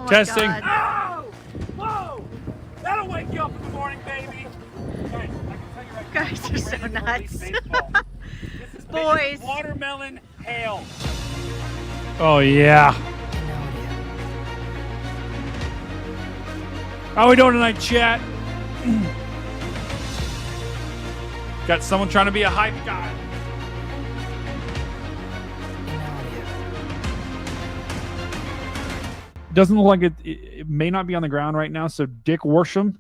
my Testing. God. Oh! Whoa! That'll wake you up in the morning, baby. Guys, I can tell you right now, Guys are so ready to release nuts. baseball. This is Boys. watermelon hail. Oh, yeah. How are we doing tonight, chat? Got someone trying to be a hype guy. Doesn't look like it may not be on the ground right now, so Dick Worsham.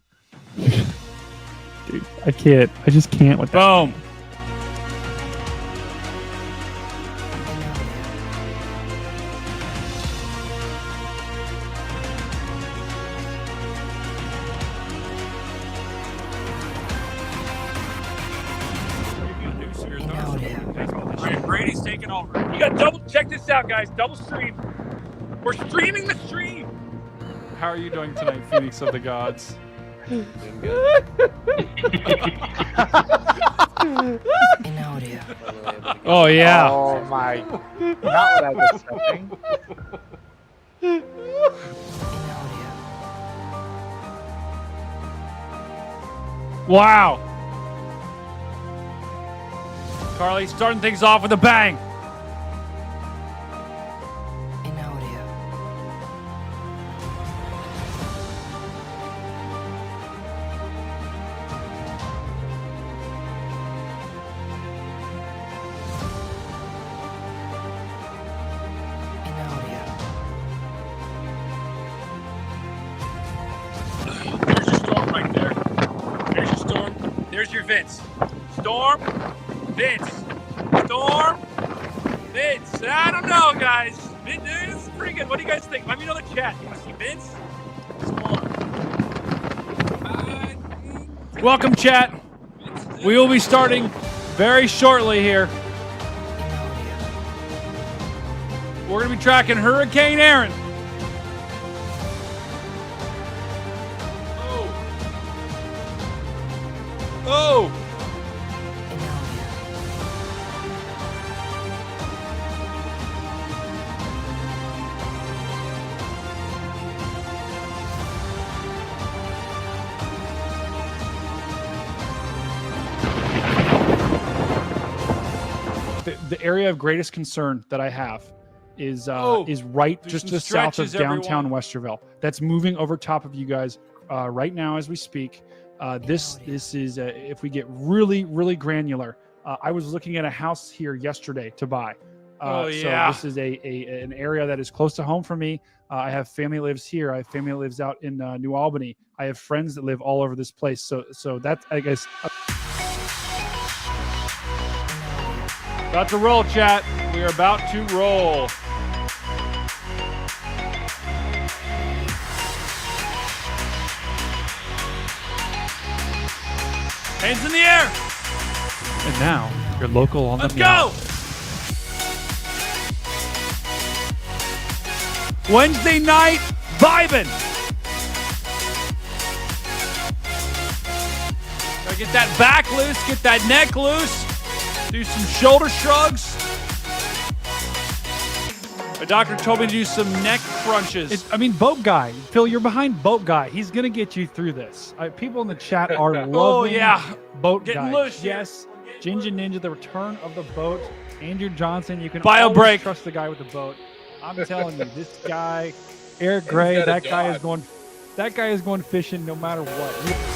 Dude, I can't. I just can't with that. Boom. Alright, Brady's taking over. You got double. Check this out, guys. Double stream. We're streaming the stream. How are you doing tonight, Phoenix of the Gods? Doing good. Oh yeah. Oh my! Not what I was expecting. Wow. Carly starting things off with a bang. There's your storm right there. There's your storm. There's your Vince. Storm, Vince. Storm, Vince. I don't know, guys. This is pretty good. What do you guys think? Let me know in the chat. You want to see Vince? Storm. Welcome, chat. We will be starting very shortly here. We're going to be tracking Hurricane Erin. Oh! The area of greatest concern that I have is right just to the south of downtown Westerville. That's moving over top of you guys right now as we speak. This is if we get really granular. I was looking at a house here yesterday to buy. So this is an area that is close to home for me. I have family that lives here. I have family that lives out in New Albany. I have friends that live all over this place. So that's, I guess. About to roll, chat. We are about to roll. Hands in the air. And now, your local on the meow. Let's go. Wednesday night, vibing. Gotta get that back loose, get that neck loose. Do some shoulder shrugs. My doctor told me to do some neck crunches. Boat Guy. Phil, you're behind Boat Guy. He's going to get you through this. People in the chat are loving Boat Guy. Loose. Yes. Ginger Ninja, the return of the boat. Andrew Johnson, you can Bio always break. trust the guy with the boat. I'm telling you, this guy, Eric Gray, that guy is going fishing no matter what.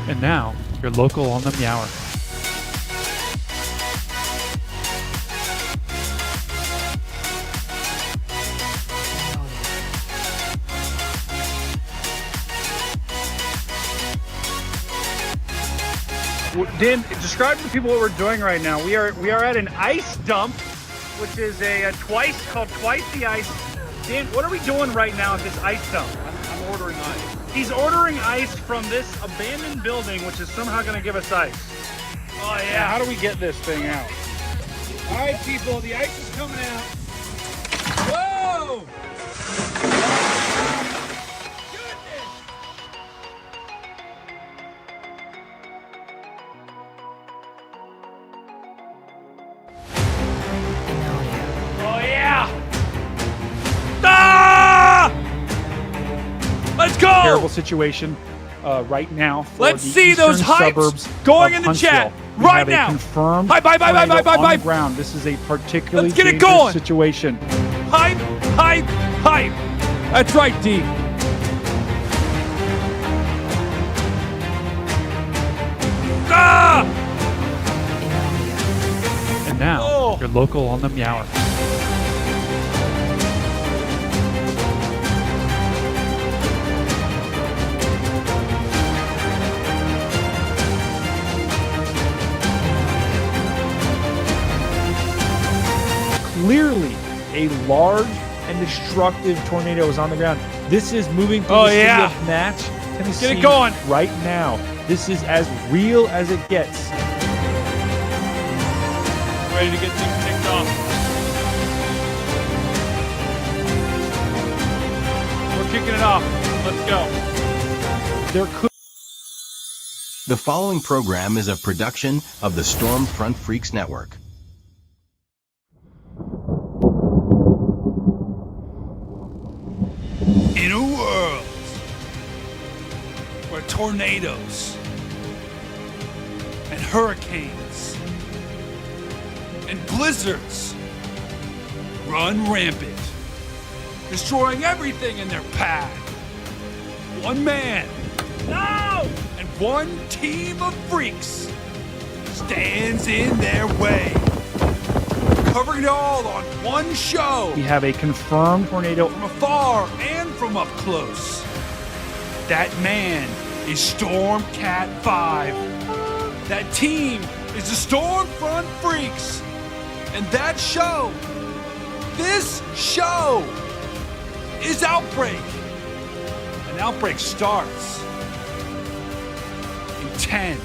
And now, your local on the meower. Dan, describe to the people what we're doing right now. We are at an ice dump, which is called Twice the Ice. Dan, what are we doing right now at this ice dump? I'm ordering ice. He's ordering ice from this abandoned building, which is somehow going to give us ice. Oh yeah. How do we get this thing out? All right, people, the ice is coming out. Whoa! Let's go! Terrible situation right now. For Let's the see those eastern hypes suburbs going of in the Huntsville. chat We right have now. A confirmed Hype, hype, hype, hype, tornado hype, hype, on hype. the ground. This is a particularly Let's get it dangerous going. situation. Hype, hype, hype. That's right, D. Ah! And now, your local on the Meower. Clearly, a large and destructive tornado is on the ground. This is moving through the city of Natch, Tennessee. Get it going. Right now. This is as real as it gets. Ready to get things kicked off. We're kicking it off. Let's go. There could The following program is a production of the Stormfront Freaks Network. In a world where tornadoes and hurricanes and blizzards run rampant, destroying everything in their path, one man, and one team of freaks stands in their way, covering it all on one show. we have a confirmed tornado. From afar and from up close. That man is Stormcat 5. That team is the Stormfront Freaks. And that show, this show, is Outbreak. And Outbreak starts in 10,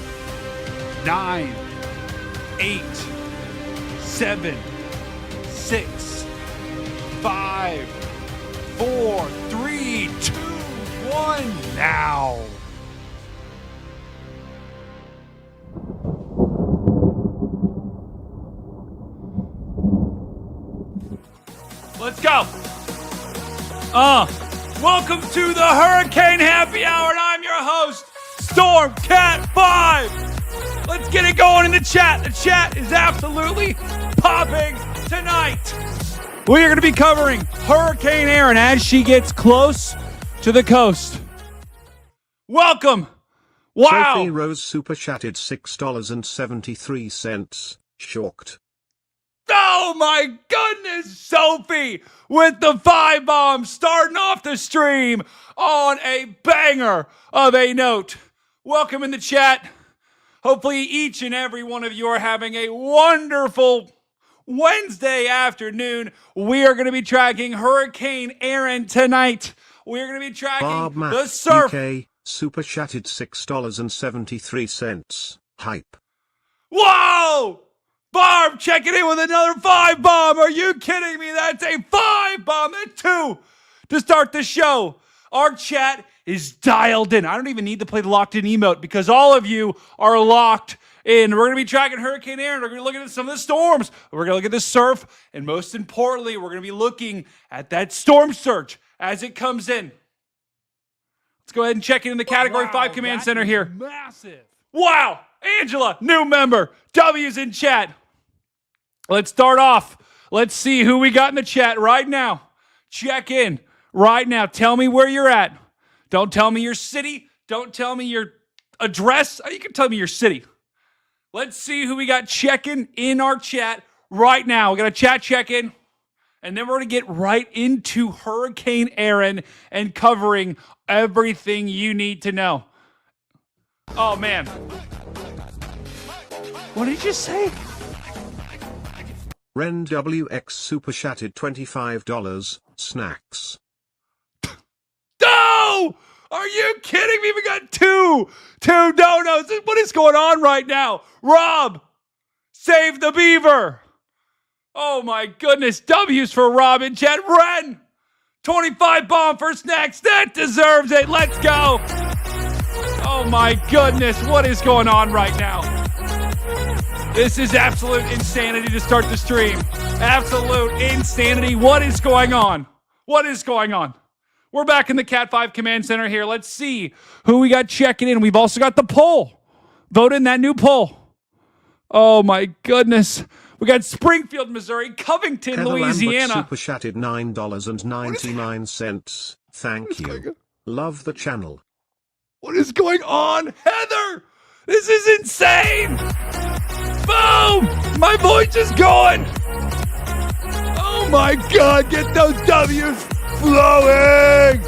9, 8, 7, 6, 5, 4, 3, 2, 1, now. Let's go. Welcome to the Hurricane Happy Hour, and I'm your host, Stormcat 5. Let's get it going in the chat. The chat is absolutely popping tonight. We are going to be covering Hurricane Erin as she gets close to the coast. Welcome. Wow. Sophie Rose super chatted $6.73. Shocked. Oh my goodness, Sophie with the 5 bombs starting off the stream on a banger of a note. Welcome in the chat. Hopefully each and every one of you are having a wonderful Wednesday afternoon. We are going to be tracking Hurricane Erin tonight. We're going to be tracking Bob Mac, the surf. UK, super chatted $6.73. Hype. Whoa! Barb checking in with another 5 bomb. Are you kidding me? That's a 5 bomb. That's 2 to start the show. Our chat is dialed in. I don't even need to play the locked in emote because all of you are locked in. We're going to be tracking Hurricane Erin. We're going to be looking at some of the storms. We're going to look at the surf. And most importantly, we're going to be looking at that storm surge as it comes in. Let's go ahead and check in the Category 5 Command Center here. Massive. Wow. Angela, new member. W's in chat. Let's start off. Let's see who we got in the chat right now. Check in right now. Tell me where you're at. Don't tell me your city. Don't tell me your address. You can tell me your city. Let's see who we got checking in our chat right now. We got a chat check-in, and then we're going to get right into Hurricane Erin and covering everything you need to know. Oh, man. What did you say? Ren WX super chatted $25. Snacks. No! Are you kidding me? We got two donos. What is going on right now? Rob, save the beaver. Oh my goodness. W's for Rob in chat. Ren, 25 bomb for snacks. That deserves it. Let's go. Oh my goodness. What is going on right now? This is absolute insanity to start the stream. Absolute insanity. What is going on? What is going on? We're back in the Cat 5 Command Center here. Let's see who we got checking in. We've also got the poll. Vote in that new poll. Oh, my goodness. We got Springfield, Missouri, Covington, Heather Louisiana. Lambert super chatted $9.99. Thank you. Love the channel. What is going on? Heather, this is insane. Boom! My voice is going. Oh, my God. Get those W's flowing.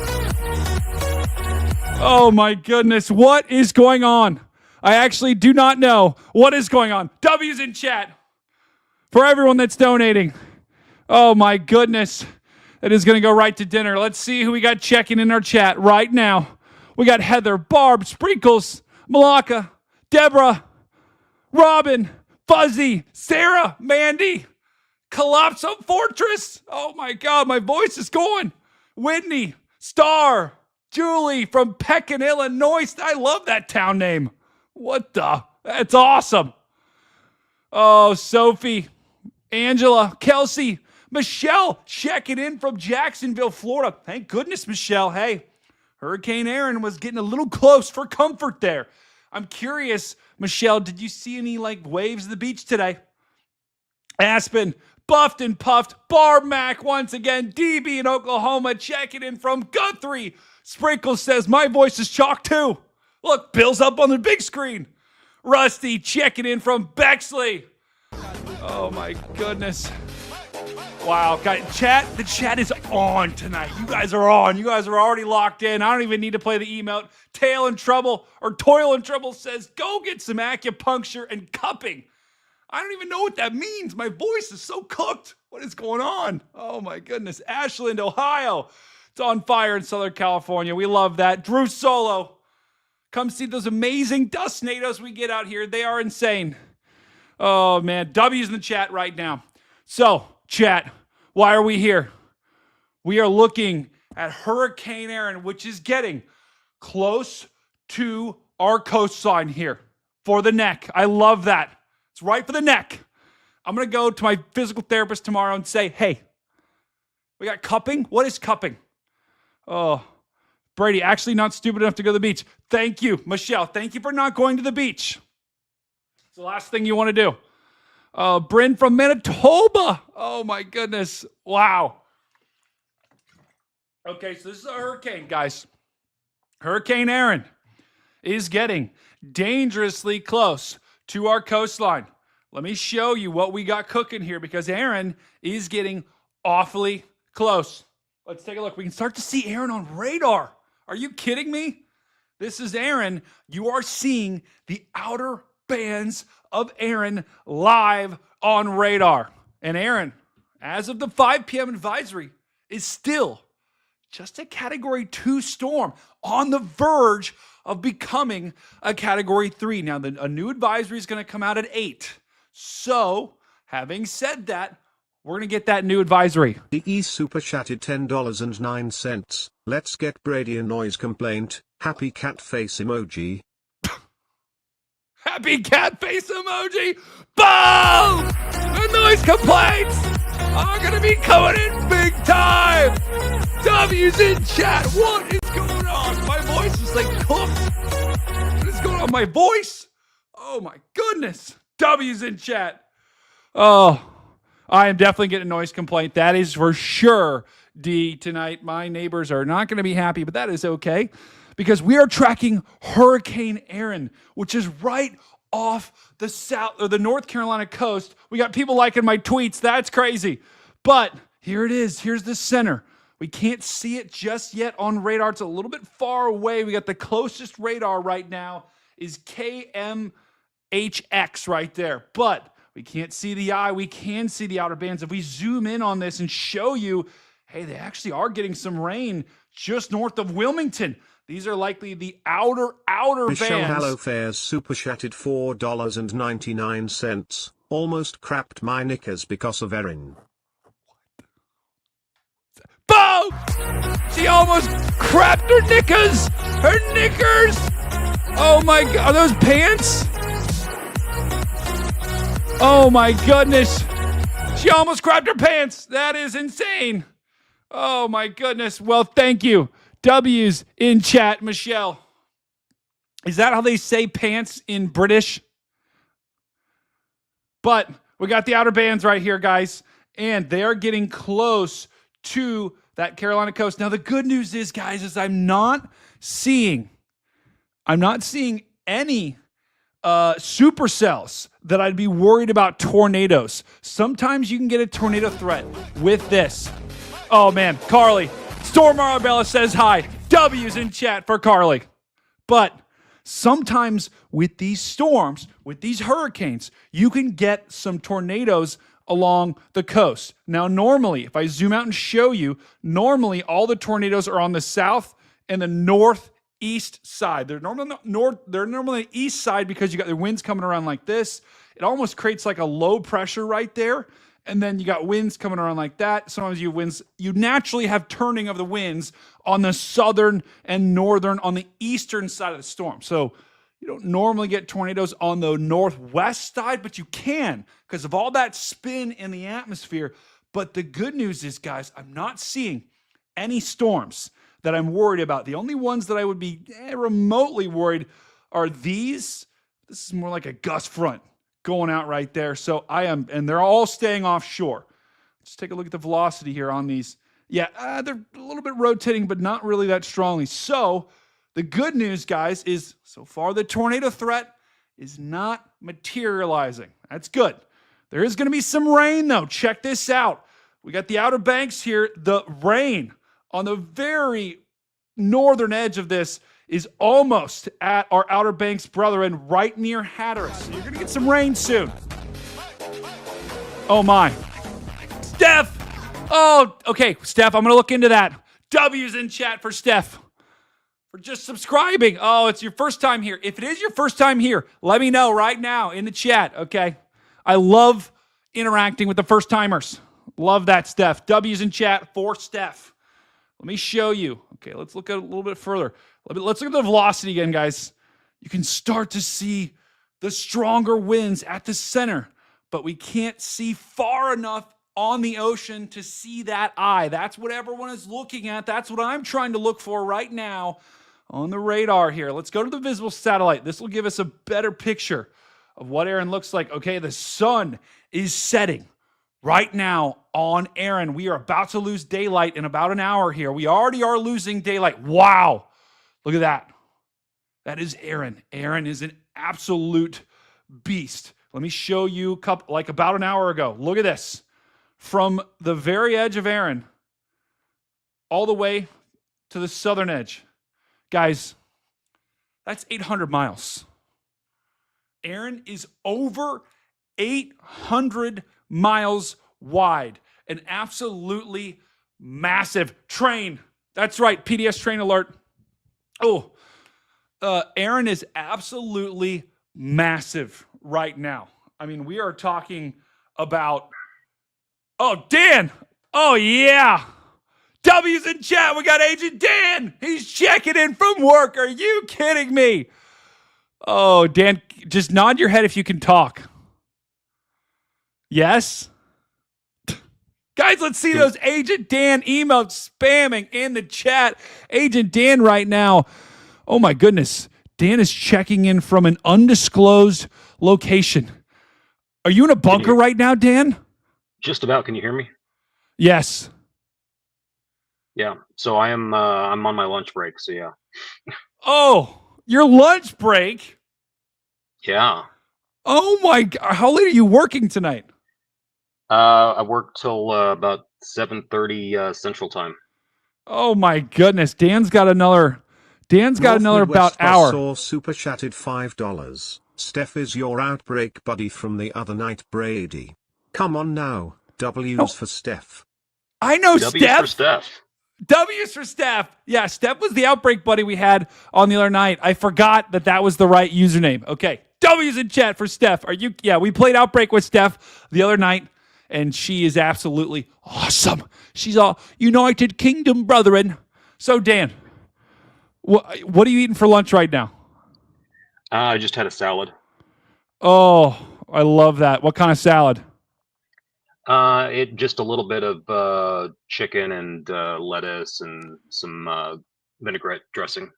Oh, my goodness. What is going on? I actually do not know what is going on. W's in chat for everyone that's donating. Oh, my goodness. That is going to go right to dinner. Let's see who we got checking in our chat right now. We got Heather, Barb, Sprinkles, Malaka, Deborah, Robin, Fuzzy, Sarah, Mandy, Collapso Fortress. Oh, my God. My voice is going. Whitney, Star, Julie from Pekin, Illinois. I love that town name. What the? That's awesome. Oh, Sophie, Angela, Kelsey, Michelle checking in from Jacksonville, Florida. Thank goodness, Michelle. Hey, Hurricane Erin was getting a little close for comfort there. I'm curious, Michelle, did you see any waves of the beach today? Aspen, Buffed and Puffed, Barb Mac once again, DB in Oklahoma checking in from Guthrie. Sprinkles says, my voice is chalk too. Look, Bill's up on the big screen. Rusty checking in from Bexley. Oh my goodness. Wow, guys, the chat is on tonight. You guys are on. You guys are already locked in. I don't even need to play the email. Toil in Trouble says, go get some acupuncture and cupping. I don't even know what that means. My voice is so cooked. What is going on? Oh my goodness. Ashland, Ohio. It's on fire in Southern California. We love that. Drew Solo. Come see those amazing dust nados we get out here. They are insane. Oh, man. W's in the chat right now. So, chat, why are we here? We are looking at Hurricane Erin, which is getting close to our coastline here for the neck. I love that. It's right for the neck. I'm going to go to my physical therapist tomorrow and say, hey, we got cupping? What is cupping? Oh, Brady, actually not stupid enough to go to the beach. Thank you, Michelle. Thank you for not going to the beach. It's the last thing you want to do. Bryn from Manitoba. Oh, my goodness. Wow. Okay, so this is a hurricane, guys. Hurricane Erin is getting dangerously close to our coastline. Let me show you what we got cooking here because Erin is getting awfully close. Let's take a look. We can start to see Erin on radar. Are you kidding me? This is Erin. You are seeing the outer bands of Erin live on radar. And Erin, as of the 5 p.m. advisory, is still just a Category 2 storm on the verge of becoming a Category 3. Now, a new advisory is going to come out at 8. So, having said that, we're going to get that new advisory. DE super chatted $10.09. Let's get Brady a noise complaint. Happy cat face emoji. Happy cat face emoji. Boom! The noise complaints are going to be coming in big time. W's in chat. What is going on? My voice is cooked. What is going on? My voice? Oh my goodness. W's in chat. Oh, I am definitely getting a noise complaint. That is for sure, D, tonight. My neighbors are not going to be happy, but that is okay because we are tracking Hurricane Erin, which is right off the south or the North Carolina coast. We got people liking my tweets. That's crazy. But here it is. Here's the center. We can't see it just yet on radar. It's a little bit far away. We got the closest radar right now is KMHX right there. But we can't see the eye. We can see the outer bands. If we zoom in on this and show you, hey, they actually are getting some rain just north of Wilmington. These are likely the outer Michelle bands. Hallowfares super chatted $4.99. Almost crapped my knickers because of Erin. Boom! She almost crapped her knickers! Her knickers! Oh my God, are those pants? Oh my goodness. She almost crapped her pants. That is insane. Oh my goodness. Well, thank you. W's in chat, Michelle. Is that how they say pants in British? But we got the Outer Bands right here, guys, and they are getting close to that Carolina coast. Now, the good news is, guys, is I'm not seeing any supercells that I'd be worried about tornadoes. Sometimes you can get a tornado threat with this. Oh, man, Carly. Storm Arabella says hi. W's in chat for Carly. But sometimes with these storms, with these hurricanes, you can get some tornadoes along the coast. Now, normally, if I zoom out and show you, normally all the tornadoes are on the south and the northeast side. They're normally the east side because you got the winds coming around like this. It almost creates like a low pressure right there. And then you got winds coming around like that. Sometimes you have winds. You naturally have turning of the winds on the southern and northern, on the eastern side of the storm. So you don't normally get tornadoes on the northwest side, but you can because of all that spin in the atmosphere. But the good news is, guys, I'm not seeing any storms that I'm worried about. The only ones that I would be remotely worried are these. This is more like a gust front going out right there. So and they're all staying offshore. Let's take a look at the velocity here on these. Yeah, they're a little bit rotating, but not really that strongly. So the good news, guys, is so far the tornado threat is not materializing. That's good. There is going to be some rain, though. Check this out. We got the Outer Banks here. The rain on the very northern edge of this is almost at our Outer Banks brethren right near Hatteras. So you're going to get some rain soon. Oh, my. Steph! Oh, okay, Steph, I'm going to look into that. W's in chat for Steph for just subscribing. Oh, it's your first time here. If it is your first time here, let me know right now in the chat, okay? I love interacting with the first-timers. Love that, Steph. W's in chat for Steph. Let me show you. Okay, let's look at a little bit further. Let's look at the velocity again, guys. You can start to see the stronger winds at the center, but we can't see far enough on the ocean to see that eye. That's what everyone is looking at. That's what I'm trying to look for right now on the radar here. Let's go to the visible satellite. This will give us a better picture of what Erin looks like. Okay, the sun is setting right now on Erin. We are about to lose daylight in about an hour here. We already are losing daylight. Wow. Look at that. That is Erin. Erin is an absolute beast. Let me show you about an hour ago. Look at this. From the very edge of Erin all the way to the southern edge. Guys, that's 800 miles. Erin is over 800 miles wide. An absolutely massive train. That's right, PDS train alert. Oh, Erin is absolutely massive right now. I mean, we are talking about... Oh, Dan. Oh, yeah. W's in chat. We got Agent Dan. He's checking in from work. Are you kidding me? Oh, Dan, just nod your head if you can talk. Yes? Guys, let's see those Agent Dan emails spamming in the chat. Agent Dan right now. Oh, my goodness. Dan is checking in from an undisclosed location. Are you in a bunker right now, Dan? Just about. Can you hear me? Yes. Yeah. So I'm on my lunch break. So yeah. Oh, your lunch break? Yeah. Oh my God. How late are you working tonight? I work till about 7:30 Central Time. Oh my goodness. Dan's got another about hour. Saw super chatted $5. Steph is your outbreak buddy from the other night, Brady. Come on now. W's for Steph. I know W's Steph. for Steph. W's for Steph. Yeah, Steph was the outbreak buddy we had on the other night. I forgot that was the right username. Okay. W's in chat for Steph. Yeah, we played Outbreak with Steph the other night, and she is absolutely awesome. She's all United Kingdom brethren. So, Dan, what are you eating for lunch right now? I just had a salad. Oh, I love that. What kind of salad? It just a little bit of chicken and lettuce and some vinaigrette dressing.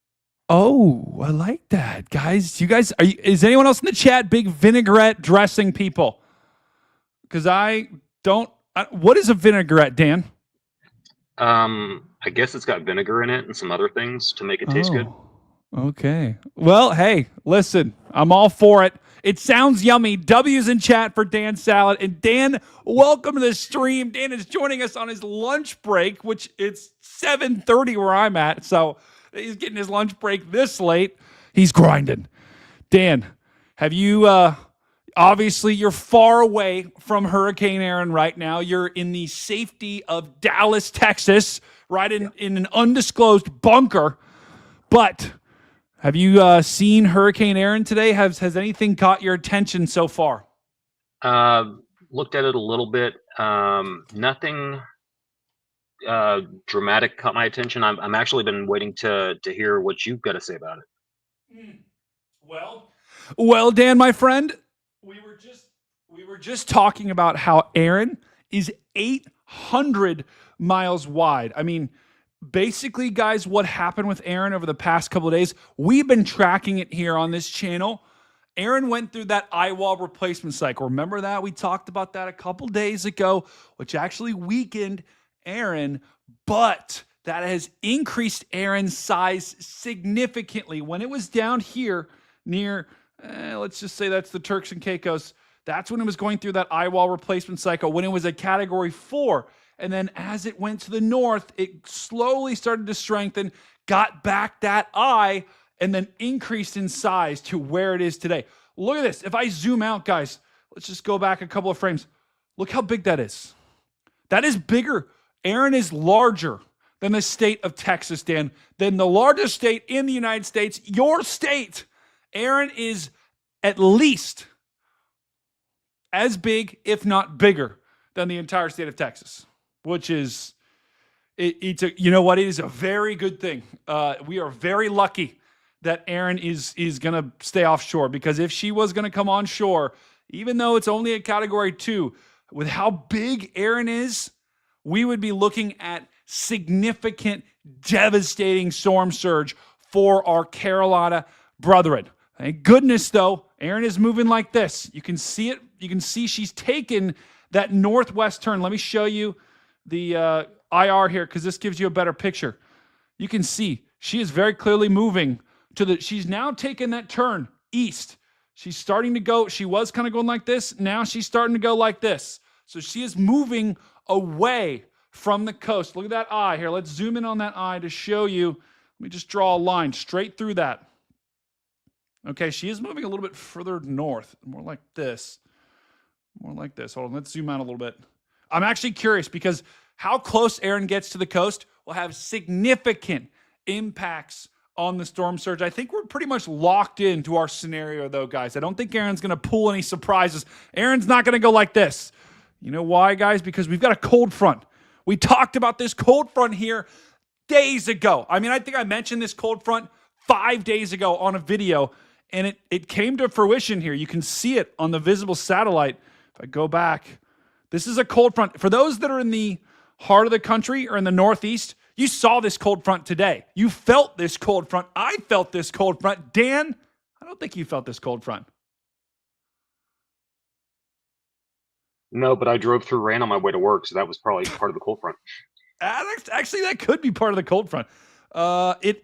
Oh, I like that, guys. You guys, is anyone else in the chat big vinaigrette dressing people? Because I don't. What is a vinaigrette, Dan? I guess it's got vinegar in it and some other things to make it taste good. Okay. Well, hey, listen, I'm all for it. It sounds yummy. W's in chat for Dan Salad. And Dan, welcome to the stream. Dan is joining us on his lunch break, which it's 7:30 where I'm at. So he's getting his lunch break this late. He's grinding. Dan, have you obviously you're far away from Hurricane Erin right now. You're in the safety of Dallas, Texas, right in an undisclosed bunker. But have you seen Hurricane Erin today? Has anything caught your attention so far? Looked at it a little bit. Nothing dramatic caught my attention. I'm actually been waiting to hear what you've got to say about it. Well, Dan, my friend, we were just talking about how Erin is 800 miles wide. I mean, basically, guys, what happened with Erin over the past couple of days, we've been tracking it here on this channel. Erin went through that eye wall replacement cycle. Remember that? We talked about that a couple days ago, which actually weakened Erin, but that has increased Erin's size significantly. When it was down here near, let's just say that's the Turks and Caicos, that's when it was going through that eye wall replacement cycle, when it was a category 4. And then as it went to the north, it slowly started to strengthen, got back that eye, and then increased in size to where it is today. Look at this. If I zoom out, guys, let's just go back a couple of frames. Look how big that is. That is bigger. Erin is larger than the state of Texas, Dan, than the largest state in the United States, your state. Erin is at least as big, if not bigger, than the entire state of Texas, which is, you know what? It is a very good thing. We are very lucky that Erin is going to stay offshore, because if she was going to come on shore, even though it's only a category 2, with how big Erin is, we would be looking at significant, devastating storm surge for our Carolina brethren. Thank goodness, though, Erin is moving like this. You can see it. You can see she's taken that northwest turn. Let me show you the IR here, because this gives you a better picture. You can see she is very clearly moving she's now taken that turn east. She's starting to go, she was kind of going like this. Now she's starting to go like this. So she is moving away from the coast. Look at that eye here. Let's zoom in on that eye to show you. Let me just draw a line straight through that. Okay, she is moving a little bit further north, more like this. More like this. Hold on, let's zoom out a little bit. I'm actually curious, because how close Erin gets to the coast will have significant impacts on the storm surge. I think we're pretty much locked into our scenario, though, guys. I don't think Erin's going to pull any surprises. Erin's not going to go like this. You know why, guys? Because we've got a cold front. We talked about this cold front here days ago. I mean, I think I mentioned this cold front 5 days ago on a video, and it came to fruition here. You can see it on the visible satellite. If I go back, this is a cold front. For those that are in the heart of the country or in the Northeast, you saw this cold front today. You felt this cold front. I felt this cold front. Dan, I don't think you felt this cold front. No, but I drove through rain on my way to work, so that was probably part of the cold front. Actually, that could be part of the cold front.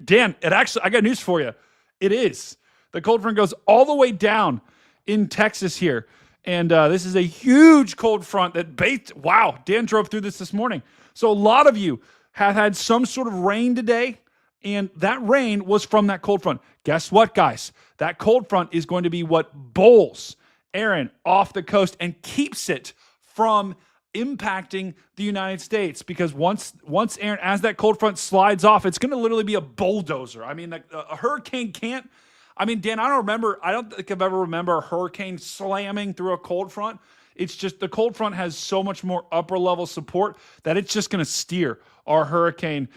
Dan, I got news for you. It is. The cold front goes all the way down in Texas here. And this is a huge cold front that wow, Dan drove through this morning. So a lot of you have had some sort of rain today, and that rain was from that cold front. Guess what, guys? That cold front is going to be what bowls Erin off the coast and keeps it from impacting the United States, because once Erin, as that cold front slides off, it's going to literally be a bulldozer. I mean, a hurricane can't. I mean, Dan, I don't think I've ever remember a hurricane slamming through a cold front. It's just the cold front has so much more upper level support that it's just going to steer our hurricane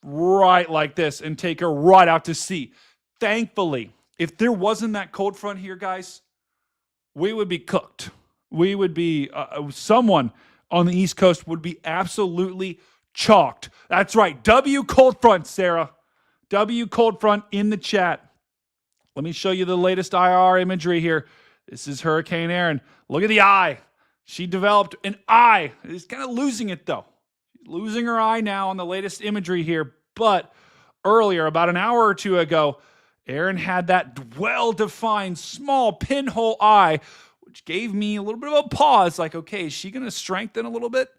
right like this and take her right out to sea. Thankfully, if there wasn't that cold front here, guys, we would be cooked. We would be someone on the East Coast would be absolutely chalked. That's right. W cold front, Sarah. W cold front in the chat. Let me show you the latest IR imagery here. This is Hurricane Erin. Look at the eye. She developed an eye. She's kind of losing it, though. She's losing her eye now on the latest imagery here. But earlier, about an hour or two ago, Erin had that well-defined small pinhole eye, which gave me a little bit of a pause. Like, okay, is she going to strengthen a little bit?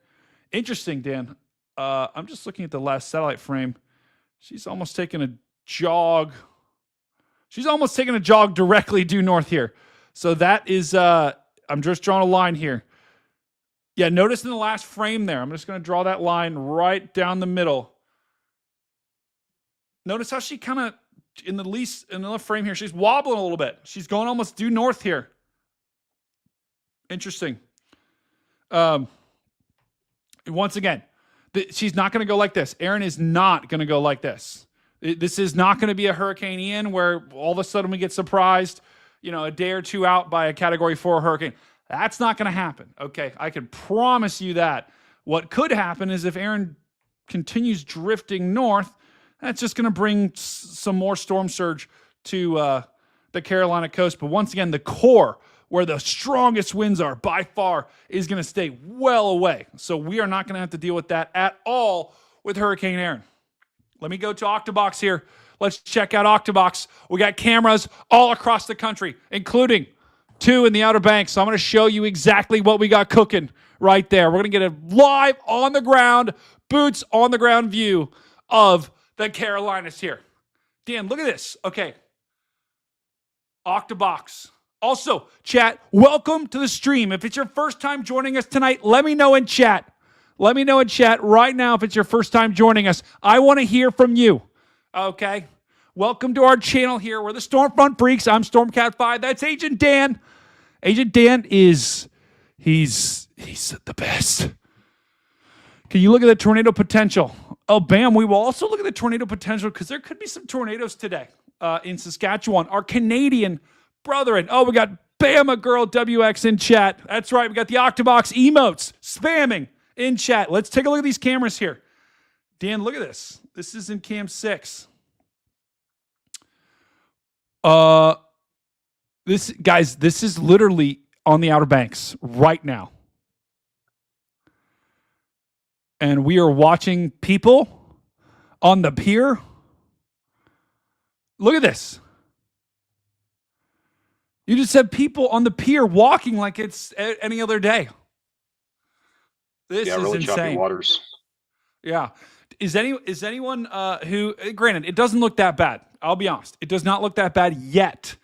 Interesting, Dan. I'm just looking at the last satellite frame. She's almost taking a jog. She's almost taking a jog directly due north here. So that is, I'm just drawing a line here. Yeah, notice in the last frame there, I'm just going to draw that line right down the middle. Notice how she kind of, in the left frame here, she's wobbling a little bit. She's going almost due north here. Interesting. Once again, she's not going to go like this. Erin is not going to go like this. This is not going to be a Hurricane Ian where all of a sudden we get surprised, a day or two out by a Category 4 hurricane. That's not going to happen, okay? I can promise you that. What could happen is if Erin continues drifting north, that's just going to bring some more storm surge to the Carolina coast. But once again, the core, where the strongest winds are by far, is going to stay well away. So we are not going to have to deal with that at all with Hurricane Erin. Let me go to Octobox here. Let's check out Octobox. We got cameras all across the country, including 2 in the Outer Banks. So I'm going to show you exactly what we got cooking right there. We're going to get a live on the ground, boots on the ground view of the Carolinas here. Dan, look at this. Okay. Octobox. Also, chat, welcome to the stream. If it's your first time joining us tonight, let me know in chat. Let me know in chat right now if it's your first time joining us. I want to hear from you. Okay? Welcome to our channel here. We're the Stormfront Freaks. I'm Stormcat5. That's Agent Dan. Agent Dan he's the best. Can you look at the tornado potential? Oh, bam. We will also look at the tornado potential because there could be some tornadoes today in Saskatchewan. Our Canadian brethren. Oh, we got Bama Girl WX in chat. That's right. We got the Octobox emotes spamming in chat. Let's take a look at these cameras here. Dan, look at this. This is in cam 6. This is literally on the Outer Banks right now. And we are watching people on the pier. Look at this. You just have people on the pier walking like it's any other day. This is really insane. Choppy waters. Yeah. Is anyone who, granted, it doesn't look that bad. I'll be honest. It does not look that bad yet.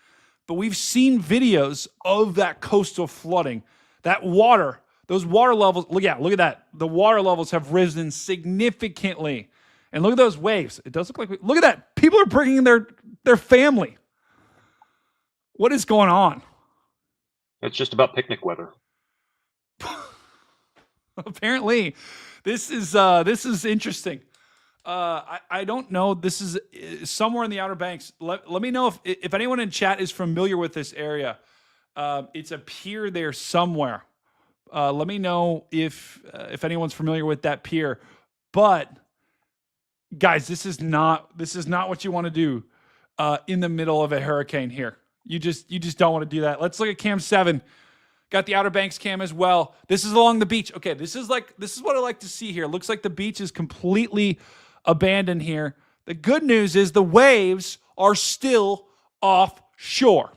But we've seen videos of that coastal flooding. That water, those water levels, look at that. The water levels have risen significantly. And look at those waves. It does look like, look at that. People are bringing their family. What is going on? It's just about picnic weather. Apparently, this is interesting. I don't know. This is somewhere in the Outer Banks. Let me know if anyone in chat is familiar with this area. It's a pier there somewhere. Let me know if anyone's familiar with that pier. But guys, this is not what you want to do in the middle of a hurricane here. You just don't want to do that. Let's look at cam 7. Got the Outer Banks cam as well. This is along the beach. Okay, this is what I like to see here. Looks like the beach is completely abandoned here. The good news is the waves are still offshore.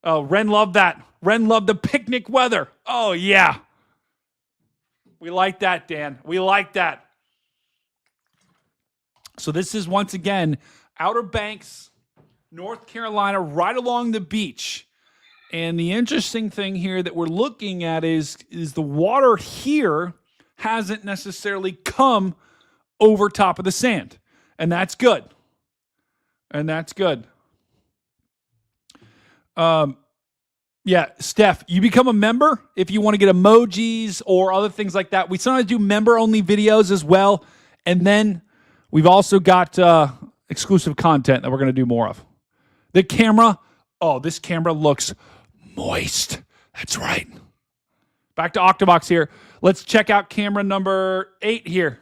Oh, Ren loved that. Ren loved the picnic weather. Oh, yeah. We like that, Dan. We like that. So this is, once again, Outer Banks, North Carolina, right along the beach. And the interesting thing here that we're looking at is the water here hasn't necessarily come over top of the sand. And that's good. Yeah, Steph, you become a member if you want to get emojis or other things like that. We sometimes do member-only videos as well. And then we've also got exclusive content that we're going to do more of. The camera, this camera looks moist. That's right. Back to Octobox here. Let's check out camera number 8 here.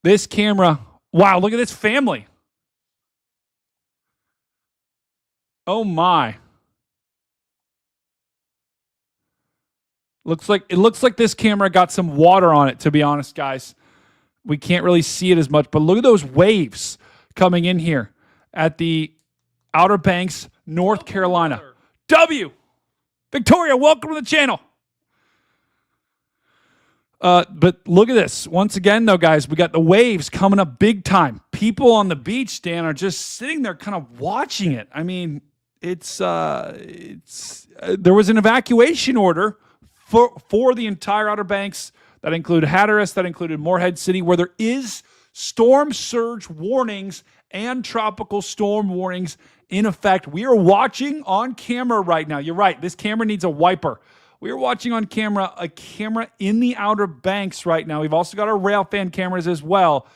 This camera. Wow, look at this family. Oh my. It looks like this camera got some water on it, to be honest, guys. We can't really see it as much, but look at those waves coming in here at the Outer Banks, North Carolina. W. Victoria, welcome to the channel. But look at this. Once again, though, guys, we got the waves coming up big time. People on the beach, Dan, are just sitting there kind of watching it. I mean, there was an evacuation order for the entire Outer Banks. That included Hatteras, that included Morehead City, where there is storm surge warnings and tropical storm warnings in effect. We are watching on camera right now. You're right. This camera needs a wiper. We are watching on camera a camera in the Outer Banks right now. We've also got our railfan cameras as well.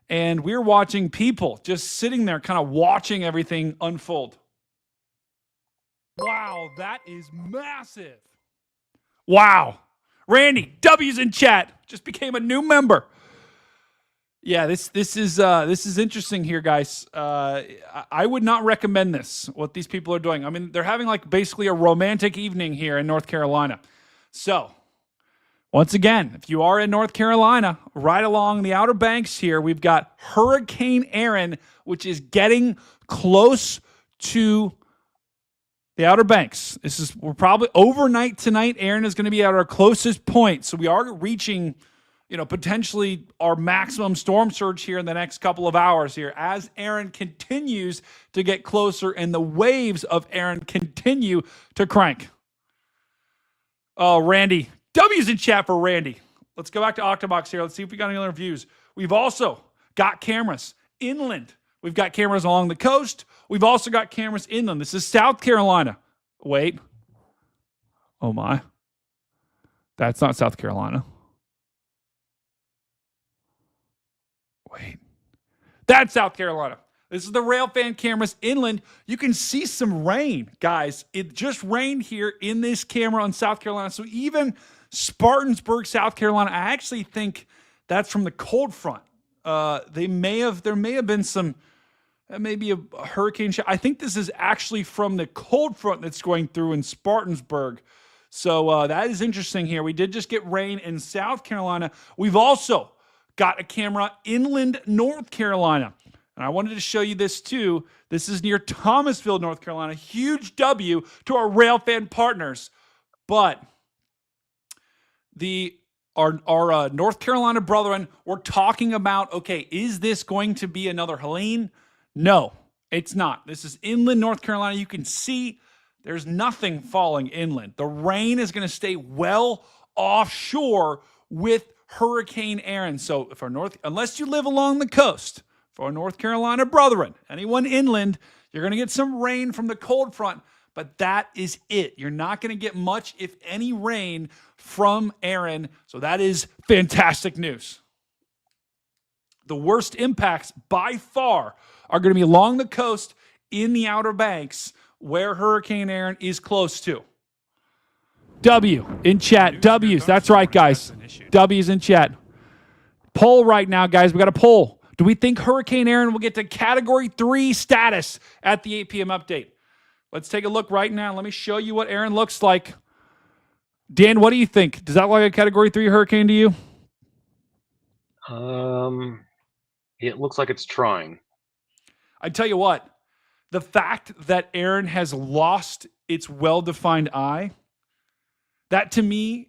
And we're watching people just sitting there kind of watching everything unfold. Wow, that is massive. Wow. Randy, W's in chat. Just became a new member. Yeah, this is interesting here, guys. I would not recommend this, what these people are doing. I mean, they're having like basically a romantic evening here in North Carolina. So, once again, if you are in North Carolina, right along the Outer Banks here, we've got Hurricane Erin, which is getting close to the Outer Banks. We're probably overnight tonight. Erin is going to be at our closest point. So we are reaching, potentially our maximum storm surge here in the next couple of hours here as Erin continues to get closer and the waves of Erin continue to crank. Oh, Randy. W's in chat for Randy. Let's go back to Octobox here. Let's see if we got any other views. We've also got cameras inland. We've got cameras along the coast. We've also got cameras inland. This is South Carolina. Wait. Oh, my. That's not South Carolina. Wait. That's South Carolina. This is the railfan cameras inland. You can see some rain, guys. It just rained here in this camera on South Carolina. So even Spartansburg, South Carolina, I actually think that's from the cold front. There may have been some... maybe a hurricane shot. I think this is actually from the cold front that's going through in Spartansburg. So that is interesting here. We did just get rain in South Carolina. We've also got a camera inland North Carolina. And I wanted to show you this too. This is near Thomasville, North Carolina. Huge W to our railfan partners. But our North Carolina brethren were talking about, okay, is this going to be another Helene? No, it's not. This is inland North Carolina. You can see there's nothing falling inland. The rain is going to stay well offshore with Hurricane Erin. So unless you live along the coast, for our North Carolina brethren, anyone inland, you're going to get some rain from the cold front, but that is it. You're not going to get much, if any, rain from Erin. So that is fantastic news. The worst impacts by far are going to be along the coast in the Outer Banks where Hurricane Erin is close to. W in chat. W's. That's right, guys. W's in chat. Poll right now, guys. We got a poll. Do we think Hurricane Erin will get to Category 3 status at the 8 p.m. update? Let's take a look right now. Let me show you what Erin looks like. Dan, what do you think? Does that look like a Category 3 hurricane to you? It looks like it's trying. I tell you what, the fact that Erin has lost its well-defined eye, that to me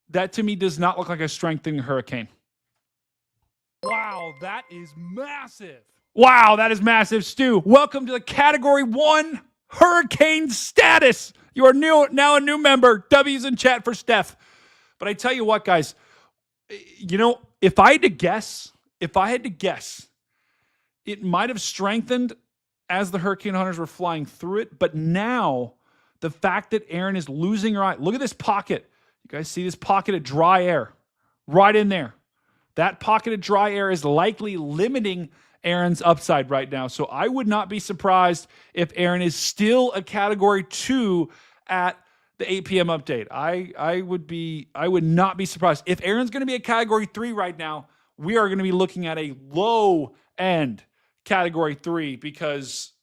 does not look like a strengthening hurricane. Wow, that is massive. Wow, that is massive. Stu, welcome to the Category 1 hurricane status. You are now a new member. W's in chat for Steph. But I tell you what, guys, if I had to guess, it might have strengthened as the hurricane hunters were flying through it. But now, the fact that Erin is losing her eye. Look at this pocket. You guys see this pocket of dry air right in there. That pocket of dry air is likely limiting Erin's upside right now. So I would not be surprised if Erin is still a Category 2 at the 8 p.m. update. I would not be surprised. If Erin's going to be a category 3 right now, we are going to be looking at a low end category 3 because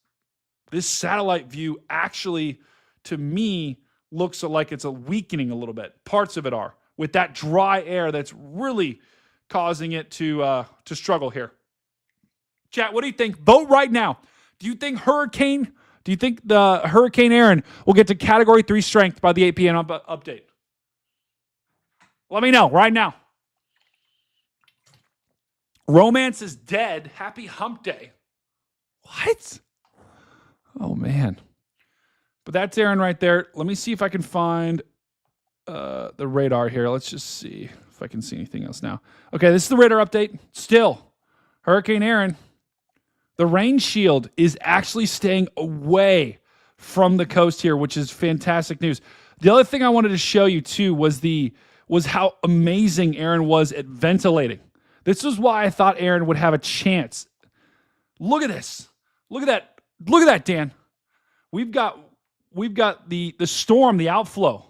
this satellite view actually, to me, looks like it's a weakening a little bit. Parts of it are, with that dry air that's really causing it to struggle here. Chat, what do you think? Vote right now. Do you think the Hurricane Erin will get to category 3 strength by the 8 p.m. update? Let me know right now. Romance is dead. Happy hump day. What? Oh, man. But that's Erin right there. Let me see if I can find the radar here. Let's just see if I can see anything else now. Okay, this is the radar update. Still, Hurricane Erin. The rain shield is actually staying away from the coast here, which is fantastic news. The other thing I wanted to show you too was how amazing Erin was at ventilating. This is why I thought Erin would have a chance. Look at this. Look at that. Look at that, Dan. We've got the storm, the outflow,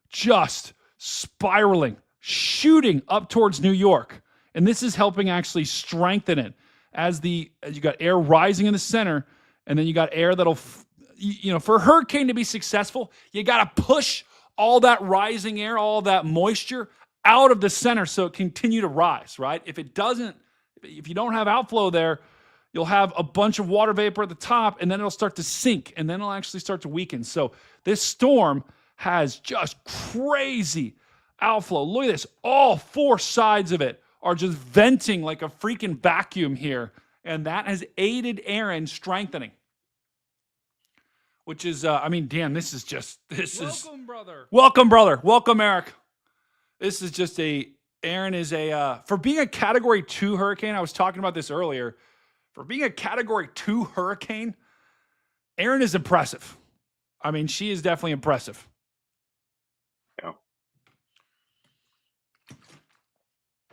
just spiraling, shooting up towards New York. And this is helping actually strengthen it as you got air rising in the center, and then you got air that'll, for a hurricane to be successful, you got to push all that rising air, all that moisture out of the center so it continue to rise, right? If you don't have outflow there, you'll have a bunch of water vapor at the top, and then it'll start to sink, and then it'll actually start to weaken. So this storm has just crazy outflow. Look at this. All 4 sides of it are just venting like a freaking vacuum here, and that has aided Erin strengthening. Which is, Dan, welcome, brother. Welcome, brother. Welcome, Eric. This is just Erin is for being a category 2 hurricane, I was talking about this earlier. For being a category 2 hurricane, Erin is impressive. She is definitely impressive. Yeah.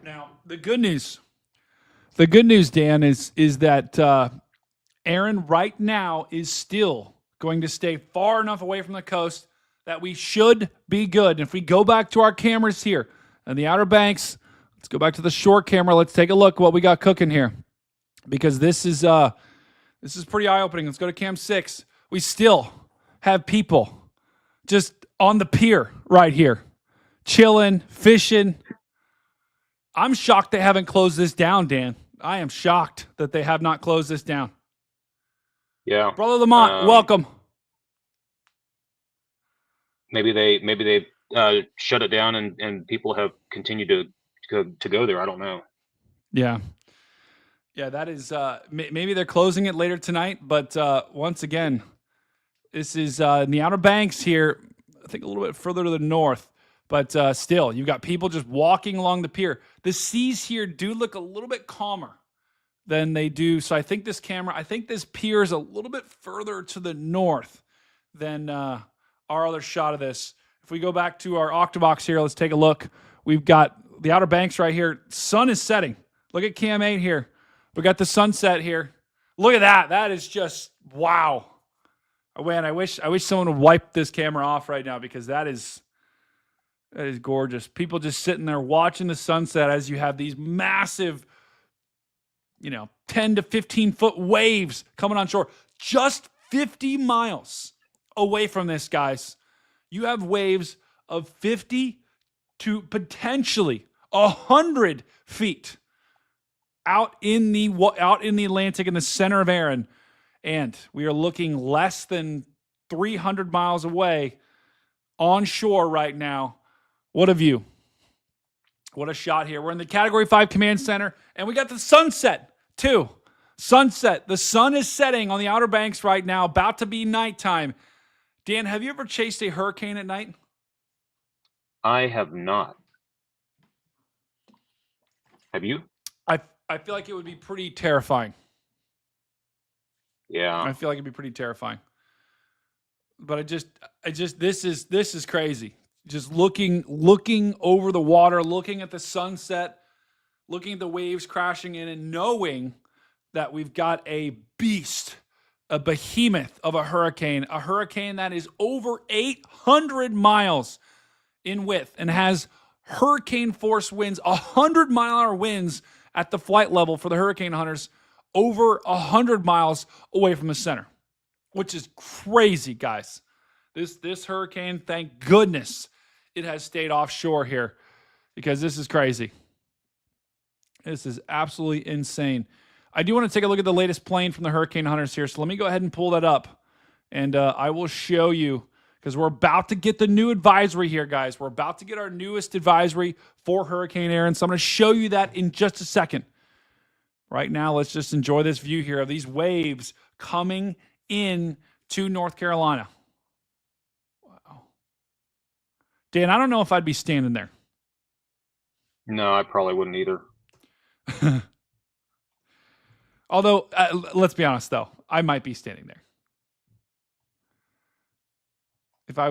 Now, the good news, Dan, is that Erin right now is still going to stay far enough away from the coast that we should be good. And if we go back to our cameras here on the Outer Banks, let's go back to the short camera. Let's take a look at what we got cooking here, because this is pretty eye-opening. Let's go to cam 6. We still have people just on the pier right here, chilling, fishing. I'm shocked they haven't closed this down, Dan. I am shocked that they have not closed this down. Yeah. Brother Lamont, welcome. Maybe they shut it down and people have continued to go there. I don't know. Yeah. Yeah, that is maybe they're closing it later tonight, but once again, this is in the Outer Banks here, I think a little bit further to the north, but still, you've got people just walking along the pier. The seas here do look a little bit calmer than they do, so I think this pier is a little bit further to the north than our other shot of this. If we go back to our Octobox here, let's take a look. We've got the Outer Banks right here. Sun is setting. Look at cam 8 here. We got the sunset here. Look at that. That is just wow. Oh, man, I wish someone would wipe this camera off right now, because that is gorgeous. People just sitting there watching the sunset as you have these massive, 10 to 15 foot waves coming on shore. Just 50 miles away from this, guys, you have waves of 50 to potentially 100 feet out in the Atlantic in the center of Erin, and we are looking less than 300 miles away on shore right now. What a view. What a shot here. We're in the Category 5 Command Center, and we got the sunset, too. Sunset. The sun is setting on the Outer Banks right now, about to be nighttime. Dan, have you ever chased a hurricane at night? I have not. Have you? I feel like it would be pretty terrifying. Yeah. I feel like it'd be pretty terrifying. But this is crazy. Just looking over the water, looking at the sunset, looking at the waves crashing in, and knowing that we've got a beast a behemoth of a hurricane that is over 800 miles in width and has hurricane force winds, 100-mile-an-hour winds at the flight level for the hurricane hunters, over 100 miles away from the center, which is crazy, guys. This hurricane, thank goodness it has stayed offshore here, because this is crazy. This is absolutely insane. I do want to take a look at the latest plane from the hurricane hunters here, so let me go ahead and pull that up, and I will show you, because we're about to get the new advisory here, guys. We're about to get our newest advisory for Hurricane Erin, so I'm going to show you that in just a second. Right now, let's just enjoy this view here of these waves coming in to North Carolina. Wow. Dan, I don't know if I'd be standing there. No, I probably wouldn't either. Although, let's be honest, though, I might be standing there. If I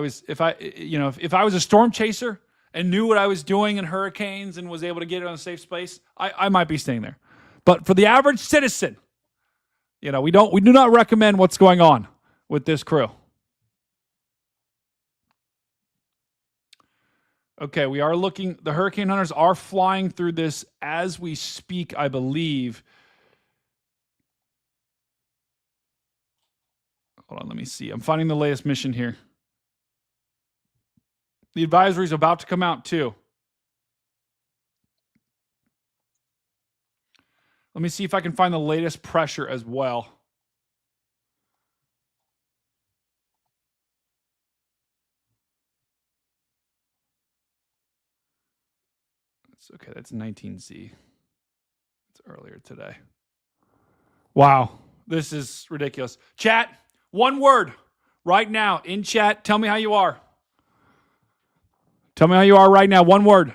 was a storm chaser and knew what I was doing in hurricanes and was able to get it on a safe space, I might be staying there. But for the average citizen, we do not recommend what's going on with this crew. Okay, we are looking. The hurricane hunters are flying through this as we speak, I believe. Hold on, let me see. I'm finding the latest mission here. The advisory is about to come out too. Let me see if I can find the latest pressure as well. It's okay, that's 19Z. It's earlier today. Wow, this is ridiculous. Chat, one word right now in chat. Tell me how you are. Tell me how you are right now. One word.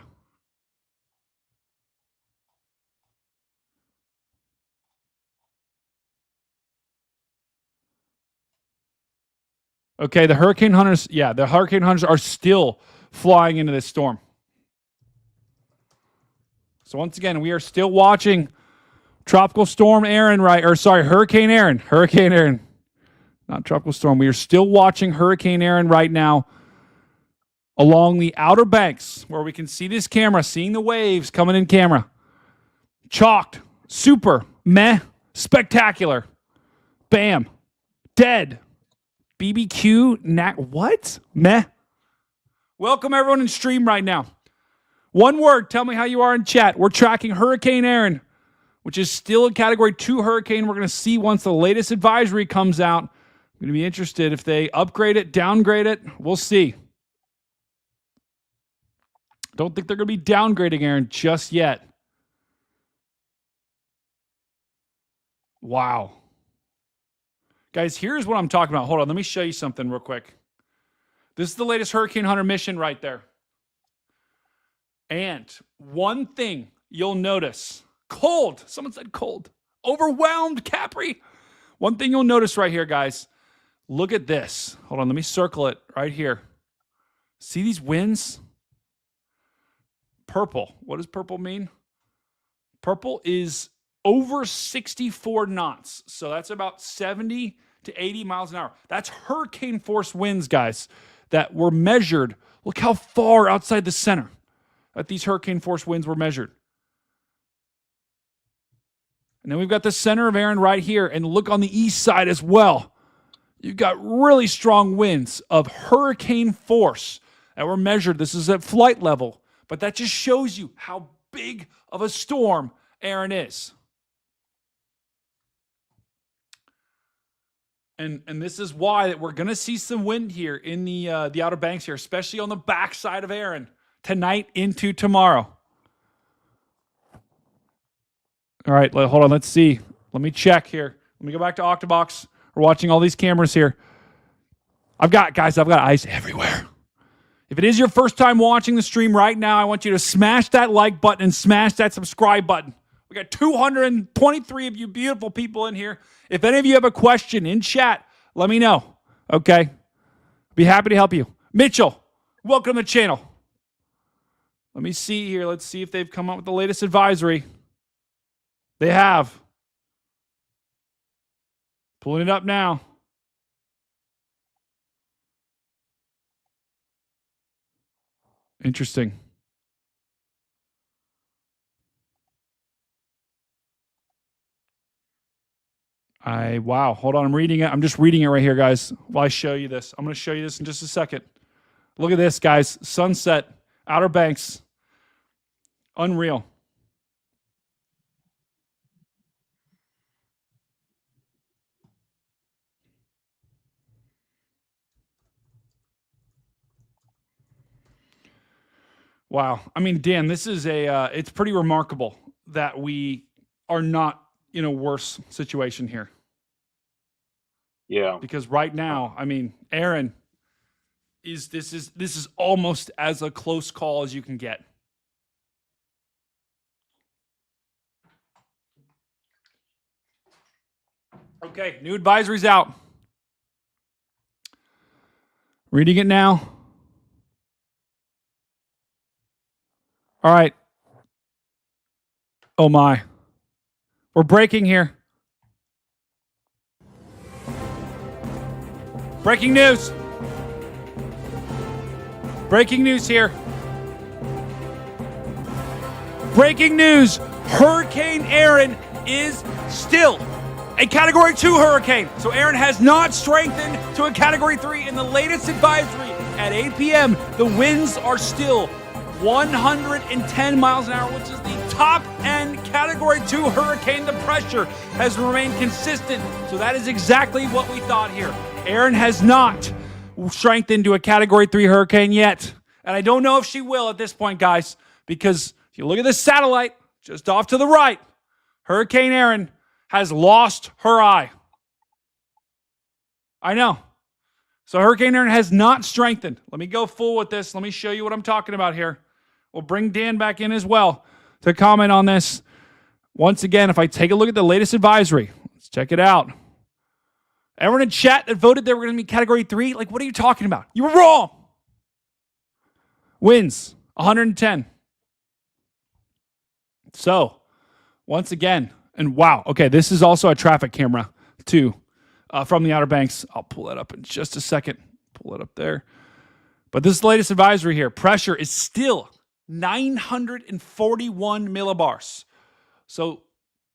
Okay, the hurricane hunters are still flying into this storm. So once again, we are still watching Tropical Storm Erin, Hurricane Erin. Hurricane Erin. Not Tropical Storm. We are still watching Hurricane Erin right now along the Outer Banks, where we can see this camera, seeing the waves coming in camera. Chalked. Super. Meh. Spectacular. Bam. Dead. BBQ, what? Meh. Welcome everyone in stream right now. One word, tell me how you are in chat. We're tracking Hurricane Erin, which is still a Category 2 hurricane. We're going to see once the latest advisory comes out. I'm going to be interested if they upgrade it, downgrade it. We'll see. Don't think they're going to be downgrading Erin just yet. Wow. Guys, here's what I'm talking about. Hold on, let me show you something real quick. This is the latest Hurricane Hunter mission right there. And one thing you'll notice, cold. Someone said cold. Overwhelmed, Capri. One thing you'll notice right here, guys. Look at this. Hold on, let me circle it right here. See these winds? Purple. What does purple mean? Purple is over 64 knots. So that's about 70 to 80 miles an hour. That's hurricane force winds, guys, that were measured. Look how far outside the center that these hurricane force winds were measured. And then we've got the center of Erin right here. And look on the east side as well. You've got really strong winds of hurricane force that were measured. This is at flight level. But that just shows you how big of a storm Erin is. And this is why that we're going to see some wind here in the Outer Banks here, especially on the backside of Erin tonight into tomorrow. All right, hold on. Let's see. Let me check here. Let me go back to Octobox. We're watching all these cameras here. I've got eyes everywhere. If it is your first time watching the stream right now, I want you to smash that like button and smash that subscribe button. We got 223 of you beautiful people in here. If any of you have a question in chat, let me know. Okay? Be happy to help you. Mitchell, welcome to the channel. Let me see here. Let's see if they've come up with the latest advisory. They have. Pulling it up now. Interesting. Wow. Hold on. I'm reading it. I'm just reading it right here, guys, while I show you this. I'm going to show you this in just a second. Look at this, guys. Sunset, Outer Banks. Unreal. Wow. I mean, Dan, this is it's pretty remarkable that we are not in a worse situation here. Yeah. Because right now, I mean, Erin this is almost as a close call as you can get. Okay, new advisory's out. Reading it now. All right. Oh my. We're breaking here. Breaking news. Breaking news here. Breaking news. Hurricane Erin is still a Category 2 hurricane. So Erin has not strengthened to a Category 3 in the latest advisory at 8 p.m. The winds are still 110 miles an hour, which is the top end Category 2 hurricane. The pressure has remained consistent. So that is exactly what we thought here. Erin has not strengthened to a Category 3 hurricane yet. And I don't know if she will at this point, guys, because if you look at the satellite just off to the right, Hurricane Erin has lost her eye. I know. So Hurricane Erin has not strengthened. Let me go full with this. Let me show you what I'm talking about here. We'll bring Dan back in as well to comment on this. Once again, if I take a look at the latest advisory, let's check it out. Everyone in chat that voted they were going to be Category 3, like, what are you talking about? You were wrong. Winds, 110. So, once again, and wow, okay, this is also a traffic camera too from the Outer Banks. I'll pull that up in just a second. Pull it up there. But this is the latest advisory here. Pressure is still 941 millibars. So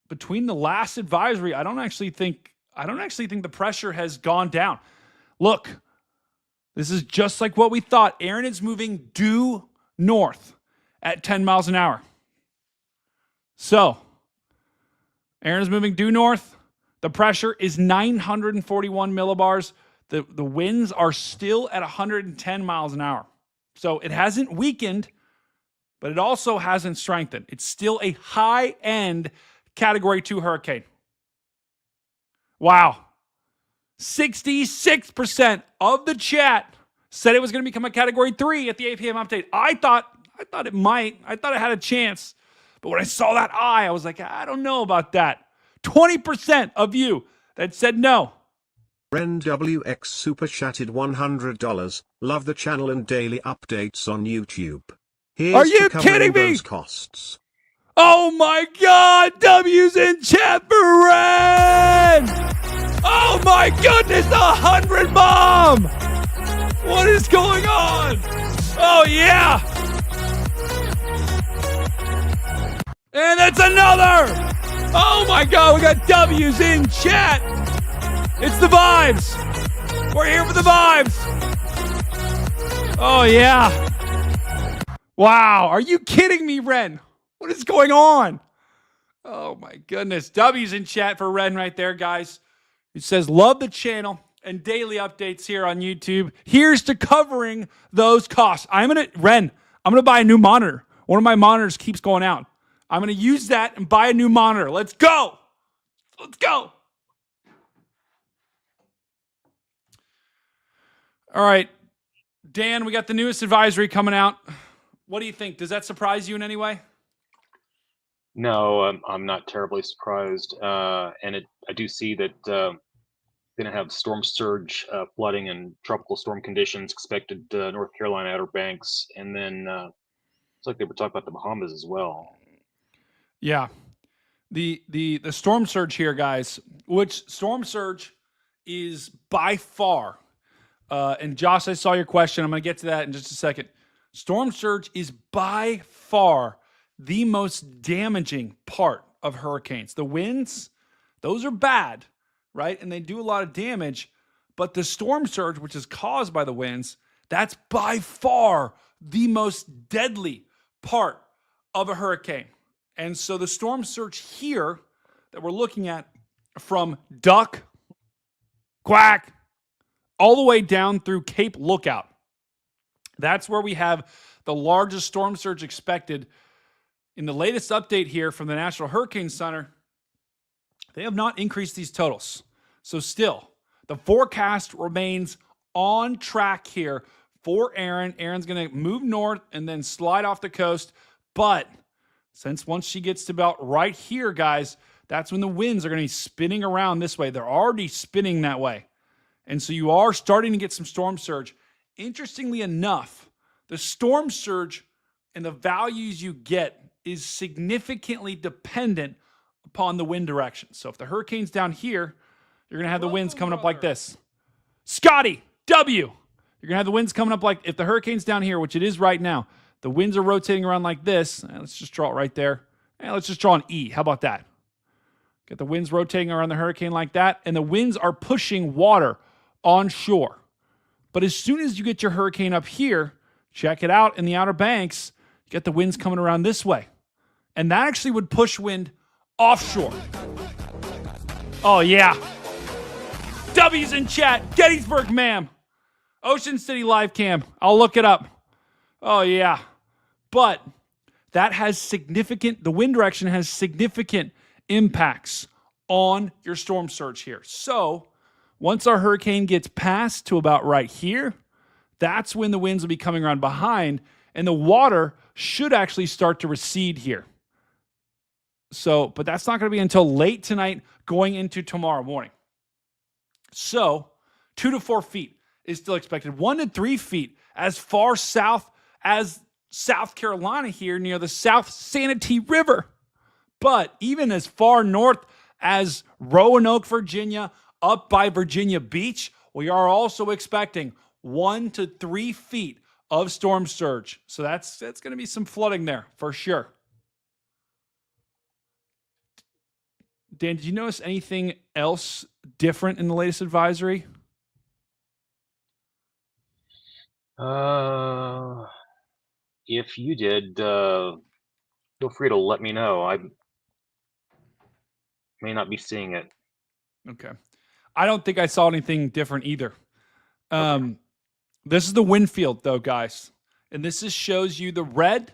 between the last advisory, I don't actually think the pressure has gone down. Look, this is just like what we thought. Erin is moving due north at 10 miles an hour. So, Erin is moving due north. The pressure is 941 millibars. The winds are still at 110 miles an hour. So it hasn't weakened, but it also hasn't strengthened. It's still a high-end Category 2 hurricane. Wow. 66% of the chat said it was going to become a Category 3 at the 8 p.m. update. I thought it might. I thought it had a chance. But when I saw that eye, I was like, I don't know about that. 20% of you that said no. Ren WX super chatted $100. Love the channel and daily updates on YouTube. Here's Are you to covering kidding me? those costs. Oh my God, W's in chat for Ren! Oh my goodness, the 100 bomb! What is going on? Oh yeah! And that's another! Oh my God, we got W's in chat! It's the vibes! We're here for the vibes! Oh yeah! Wow, are you kidding me, Ren? What is going on? Oh my goodness. W's in chat for Ren right there, guys. He says, love the channel and daily updates here on YouTube. Here's to covering those costs. Ren, I'm going to buy a new monitor. One of my monitors keeps going out. I'm going to use that and buy a new monitor. Let's go. Let's go. All right. Dan, we got the newest advisory coming out. What do you think? Does that surprise you in any way? No, I'm not terribly surprised. And I do see that going to have storm surge, flooding, and tropical storm conditions expected North Carolina Outer Banks, and then it's like they were talking about the Bahamas as well. Yeah, the storm surge here, guys. Which storm surge is by far, and Josh, I saw your question. I'm going to get to that in just a second. Storm surge is by far the most damaging part of hurricanes. The winds, those are bad, right? And they do a lot of damage. But the storm surge, which is caused by the winds, that's by far the most deadly part of a hurricane. And so the storm surge here that we're looking at from Duck, Quack, all the way down through Cape Lookout, that's where we have the largest storm surge expected. In the latest update here from the National Hurricane Center, they have not increased these totals. So still, the forecast remains on track here for Erin. Erin's going to move north and then slide off the coast. But since once she gets to about right here, guys, that's when the winds are going to be spinning around this way. They're already spinning that way. And so you are starting to get some storm surge. Interestingly enough, the storm surge and the values you get is significantly dependent upon the wind direction. So if the hurricane's down here, you're going to have the winds coming up like this. Scotty, W. You're going to have the winds coming up like, if the hurricane's down here, which it is right now, the winds are rotating around like this. Let's just draw it right there. And let's just draw an E. How about that? Get the winds rotating around the hurricane like that. And the winds are pushing water on shore. But as soon as you get your hurricane up here, check it out in the Outer Banks, you get the winds coming around this way. And that actually would push wind offshore. Oh, yeah. W's in chat. Gettysburg, ma'am. Ocean City live cam. I'll look it up. Oh, yeah. But that has the wind direction has significant impacts on your storm surge here. So once our hurricane gets past to about right here, that's when the winds will be coming around behind, and the water should actually start to recede here. So, but that's not going to be until late tonight going into tomorrow morning. So 2 to 4 feet is still expected. 1 to 3 feet as far south as South Carolina here near the South Sanity River. But even as far north as Roanoke, Virginia, up by Virginia Beach, we are also expecting 1 to 3 feet of storm surge. So that's going to be some flooding there for sure. Dan, did you notice anything else different in the latest advisory? If you did, feel free to let me know. I may not be seeing it. Okay. I don't think I saw anything different either. Okay. This is the wind field, though, guys. And this shows you the red,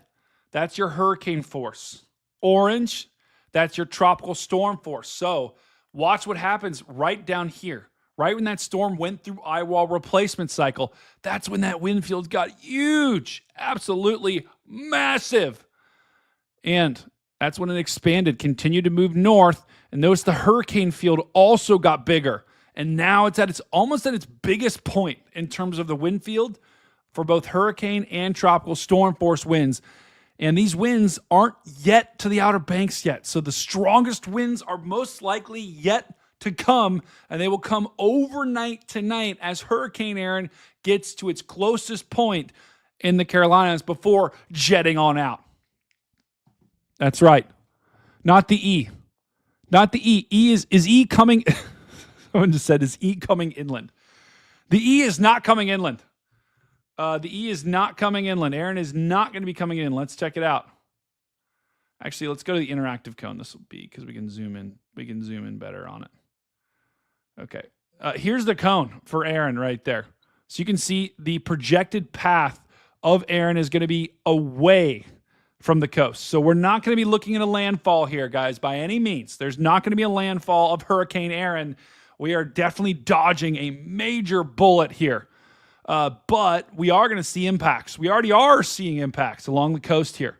that's your hurricane force. Orange, that's your tropical storm force. So watch what happens right down here. Right when that storm went through eyewall replacement cycle, that's when that wind field got huge, absolutely massive. And that's when it expanded, continued to move north. And notice the hurricane field also got bigger. And now it's almost at its biggest point in terms of the wind field for both hurricane and tropical storm force winds. And these winds aren't yet to the Outer Banks yet. So the strongest winds are most likely yet to come, and they will come overnight tonight as Hurricane Erin gets to its closest point in the Carolinas before jetting on out. That's right. Not the E. Not the E. Is E coming? Someone just said, is E coming inland? The E is not coming inland. The E is not coming inland. Erin is not going to be coming in. Let's check it out. Actually, let's go to the interactive cone. This will be because we can zoom in. We can zoom in better on it. Okay. Here's the cone for Erin right there. So you can see the projected path of Erin is going to be away from the coast. So we're not going to be looking at a landfall here, guys, by any means. There's not going to be a landfall of Hurricane Erin. We are definitely dodging a major bullet here. But we are going to see impacts. We already are seeing impacts along the coast here.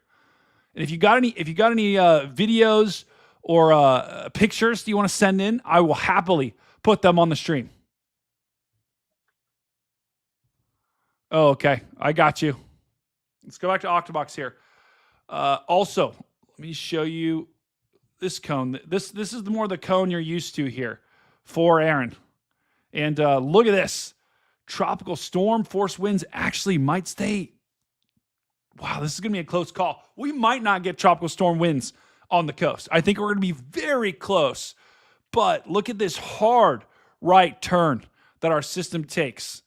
And if you got any videos or pictures you want to send in, I will happily put them on the stream. Oh, okay. I got you. Let's go back to Octobox here. Also, let me show you this cone. This is more the cone you're used to here for Erin. And look at this. Tropical storm force winds actually might stay. Wow, this is going to be a close call. We might not get tropical storm winds on the coast. I think we're going to be very close. But look at this hard right turn that our system takes.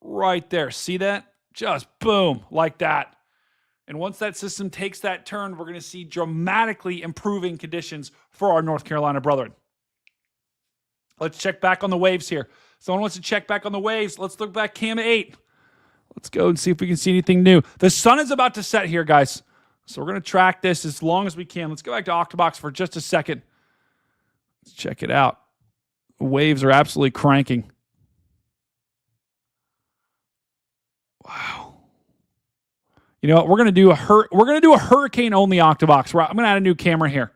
Right there. See that? Just boom, like that. And once that system takes that turn, we're going to see dramatically improving conditions for our North Carolina brethren. Let's check back on the waves here. Someone wants to check back on the waves. Let's look back cam 8. Let's go and see if we can see anything new. The sun is about to set here, guys. So we're going to track this as long as we can. Let's go back to Octobox for just a second. Let's check it out. The waves are absolutely cranking. Wow. You know what? We're going to do a hurricane only Octobox. I'm going to add a new camera here.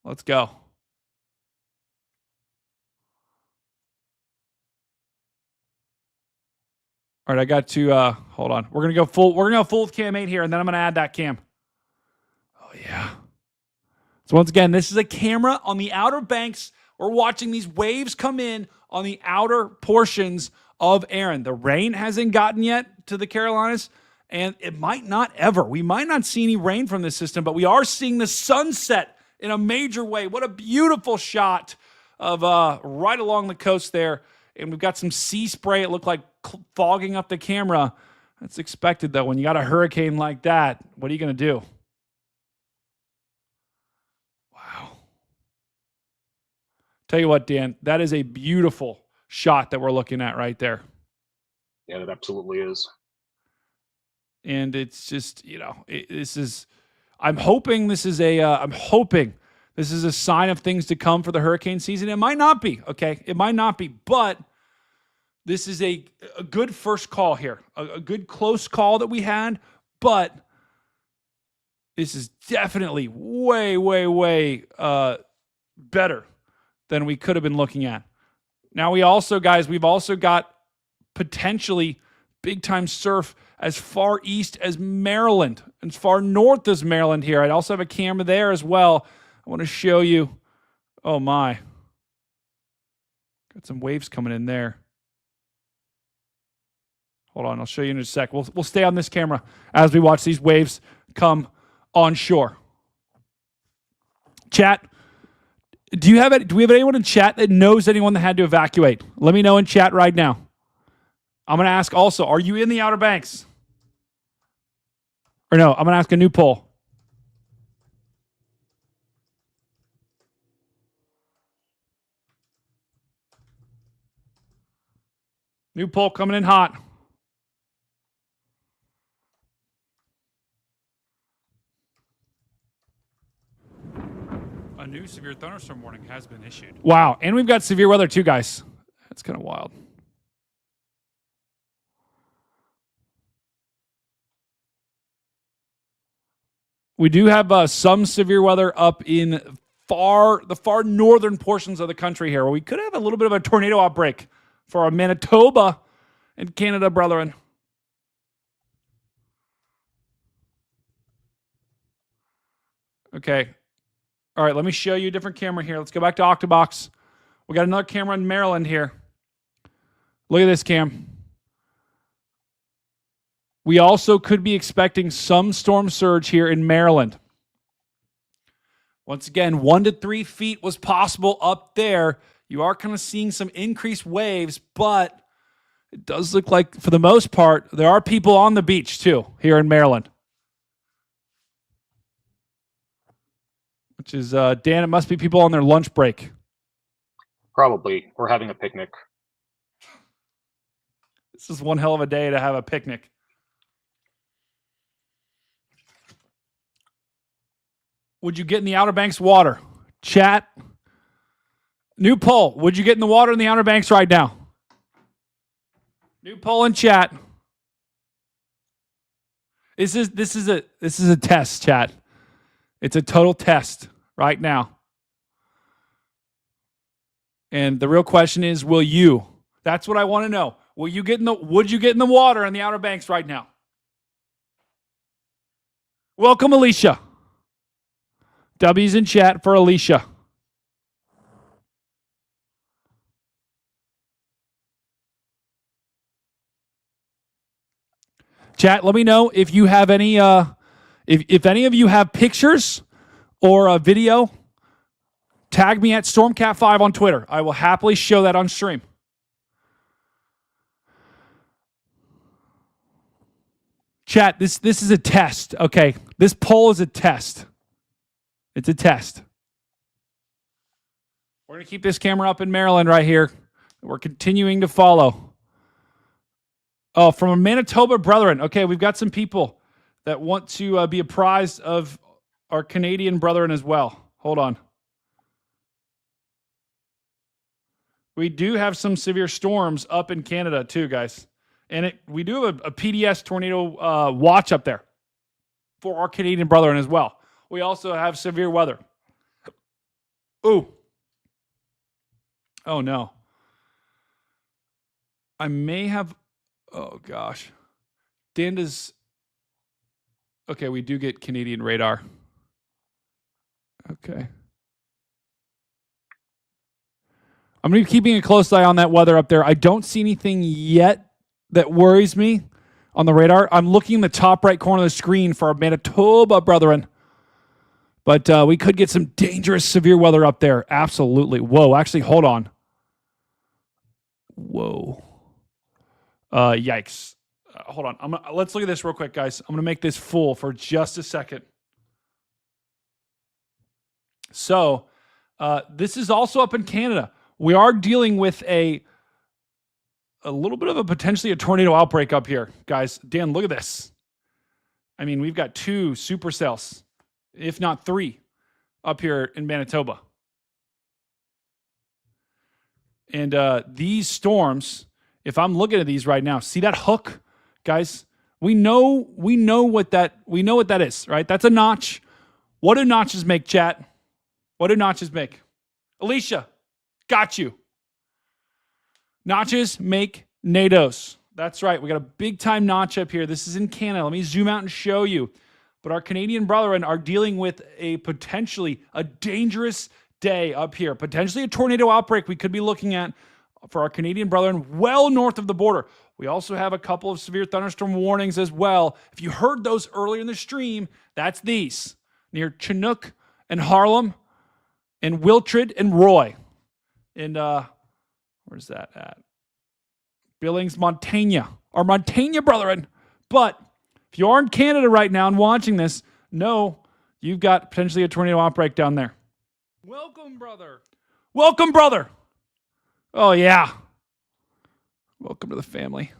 Let's go. All right, I got to hold on. We're going to go full with cam 8 here, and then I'm going to add that cam. Oh yeah. So once again, this is a camera on the Outer Banks. We're watching these waves come in on the outer portions of Erin. The rain hasn't gotten yet to the Carolinas, and it might not ever. We might not see any rain from this system, but we are seeing the sunset in a major way. What a beautiful shot of right along the coast there. And we've got some sea spray. It looked like fogging up the camera. That's expected, though. When you got a hurricane like that, what are you going to do? Wow. Tell you what, Dan, that is a beautiful shot that we're looking at right there. Yeah, it absolutely is. And it's just, I'm hoping this is a sign of things to come for the hurricane season. It might not be, okay? It might not be, but this is a good first call here, a good close call that we had, but this is definitely way, way, way better than we could have been looking at. Now we've also got potentially big-time surf as far east as Maryland, as far north as Maryland here. I also have a camera there as well. I want to show you. Oh, my. Got some waves coming in there. Hold on, I'll show you in a sec. We'll stay on this camera as we watch these waves come on shore. Chat, do we have anyone in chat that knows anyone that had to evacuate? Let me know in chat right now. I'm going to ask also, are you in the Outer Banks? Or no, I'm going to ask a new poll. New poll coming in hot. A new severe thunderstorm warning has been issued. Wow, and we've got severe weather too, guys. That's kind of wild. We do have some severe weather up in the far northern portions of the country here, where we could have a little bit of a tornado outbreak for our Manitoba and Canada brethren. Okay. All right, let me show you a different camera here. Let's go back to Octobox. We got another camera in Maryland here. Look at this cam. We also could be expecting some storm surge here in Maryland. Once again, 1 to 3 feet was possible up there. You are kind of seeing some increased waves, but it does look like, for the most part, there are people on the beach too here in Maryland. Which is, Dan, it must be people on their lunch break. Probably. Or having a picnic. This is one hell of a day to have a picnic. Would you get in the Outer Banks water? Chat. New poll. Would you get in the water in the Outer Banks right now? New poll in chat. This is a test, chat. It's a total test right now. And the real question is, will you? That's what I want to know. Would you get in the water in the Outer Banks right now? Welcome, Alicia. W's in chat for Alicia. Chat, let me know if you have any, if any of you have pictures or a video. Tag me at StormCat5 on Twitter. I will happily show that on stream. Chat, this is a test, okay? This poll is a test. It's a test. We're going to keep this camera up in Maryland right here. We're continuing to follow. Oh, from a Manitoba brethren. Okay, we've got some people that want to be apprised of our Canadian brethren as well. Hold on. We do have some severe storms up in Canada too, guys. And we do have a PDS tornado watch up there for our Canadian brethren as well. We also have severe weather. Ooh. Oh, no. I may have... Oh, gosh. Dan does... Okay, we do get Canadian radar. Okay. I'm going to be keeping a close eye on that weather up there. I don't see anything yet that worries me on the radar. I'm looking in the top right corner of the screen for our Manitoba brethren. But we could get some dangerous, severe weather up there. Absolutely. Whoa, actually, hold on. Whoa. Yikes. Hold on. Let's look at this real quick, guys. I'm going to make this full for just a second. So, this is also up in Canada. We are dealing with a little bit of a potentially a tornado outbreak up here, guys. Dan, look at this. I mean, we've got 2 supercells, if not 3, up here in Manitoba. And these storms, if I'm looking at these right now, see that hook, guys? We know what that is, right? That's a notch. What do notches make, chat? What do notches make? Alicia, got you. Notches make NATOs. That's right. We got a big time notch up here. This is in Canada. Let me zoom out and show you. But our Canadian brethren are dealing with a potentially a dangerous day up here. Potentially a tornado outbreak we could be looking at for our Canadian brethren well north of the border. We also have a couple of severe thunderstorm warnings as well. If you heard those earlier in the stream, that's these. Near Chinook and Harlem and Wiltrid and Roy. And where's that at? Billings, Montana. Our Montana brethren. But if you are in Canada right now and watching this, know you've got potentially a tornado outbreak down there. Welcome, brother. Welcome, brother. Oh, yeah. Welcome to the family.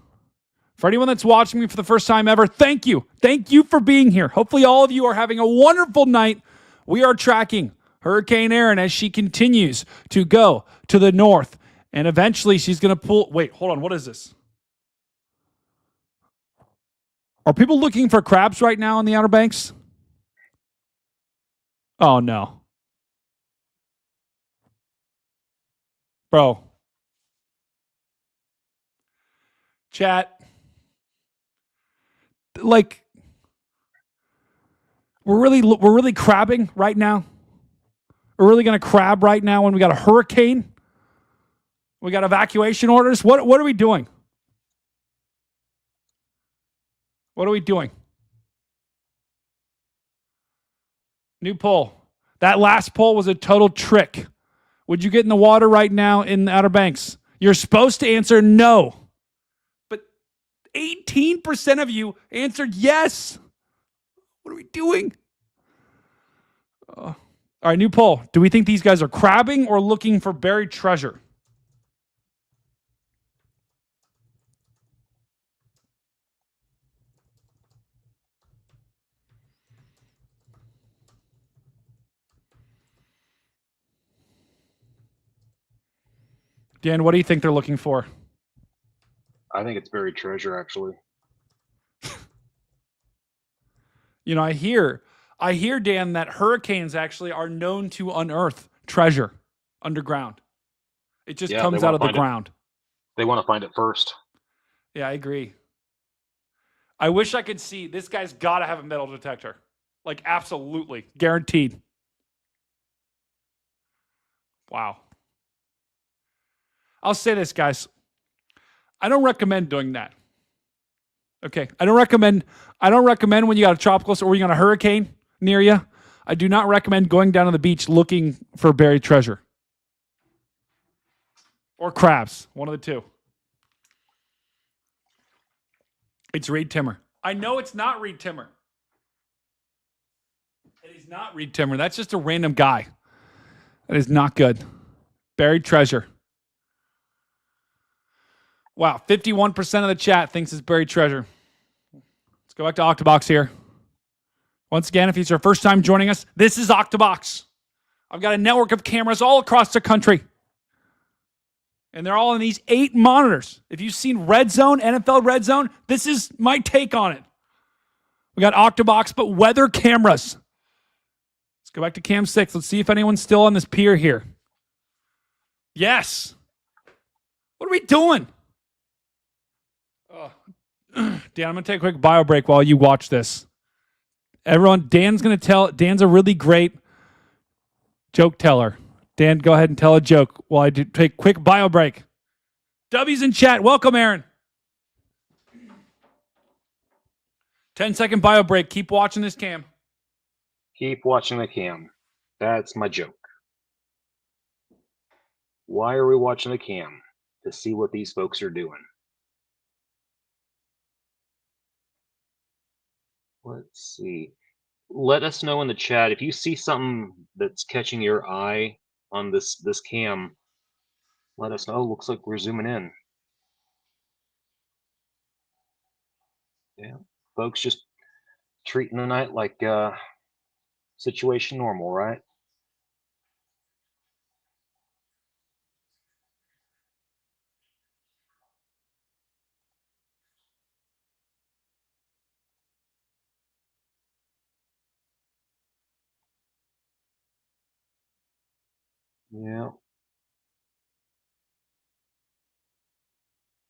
For anyone that's watching me for the first time ever, thank you. Thank you for being here. Hopefully all of you are having a wonderful night. We are tracking Hurricane Erin as she continues to go to the north. And eventually she's going to pull... Wait, hold on. What is this? Are people looking for crabs right now on the Outer Banks? Oh, no. Bro. Chat. Like, we're really crabbing right now. We're really going to crab right now when we got a hurricane. We got evacuation orders. What are we doing? What are we doing? New poll. That last poll was a total trick. Would you get in the water right now in the Outer Banks? You're supposed to answer no. But 18% of you answered yes. What are we doing? All right, new poll. Do we think these guys are crabbing or looking for buried treasure? Dan, what do you think they're looking for? I think it's buried treasure, actually. You know, I hear, Dan, that hurricanes actually are known to unearth treasure underground. It just comes out of the ground. They want to find it first. Yeah, I agree. I wish I could see. This guy's got to have a metal detector. Like, absolutely. Guaranteed. Wow. I'll say this, guys. I don't recommend doing that. Okay. I don't recommend when you got a tropical or you got a hurricane near you. I do not recommend going down to the beach looking for buried treasure. Or crabs. One of the two. It's Reed Timmer. I know it's not Reed Timmer. It is not Reed Timmer. That's just a random guy. That is not good. Buried treasure. Wow, 51% of the chat thinks it's buried treasure. Let's go back to Octobox here. Once again, if it's your first time joining us, this is Octobox. I've got a network of cameras all across the country. And they're all in these 8 monitors. If you've seen Red Zone, NFL Red Zone, this is my take on it. We got Octobox, but weather cameras. Let's go back to Cam 6. Let's see if anyone's still on this pier here. Yes. What are we doing? Oh. Dan, I'm going to take a quick bio break while you watch this. Everyone, Dan's a really great joke teller. Dan, go ahead and tell a joke while I take a quick bio break. W's in chat. Welcome, Erin. 10-second bio break. Keep watching this cam. Keep watching the cam. That's my joke. Why are we watching the cam? To see what these folks are doing. Let's see. Let us know in the chat if you see something that's catching your eye on this cam. Let us know. Oh, looks like we're zooming in. Yeah, folks just treating the night like situation normal, right? Yeah.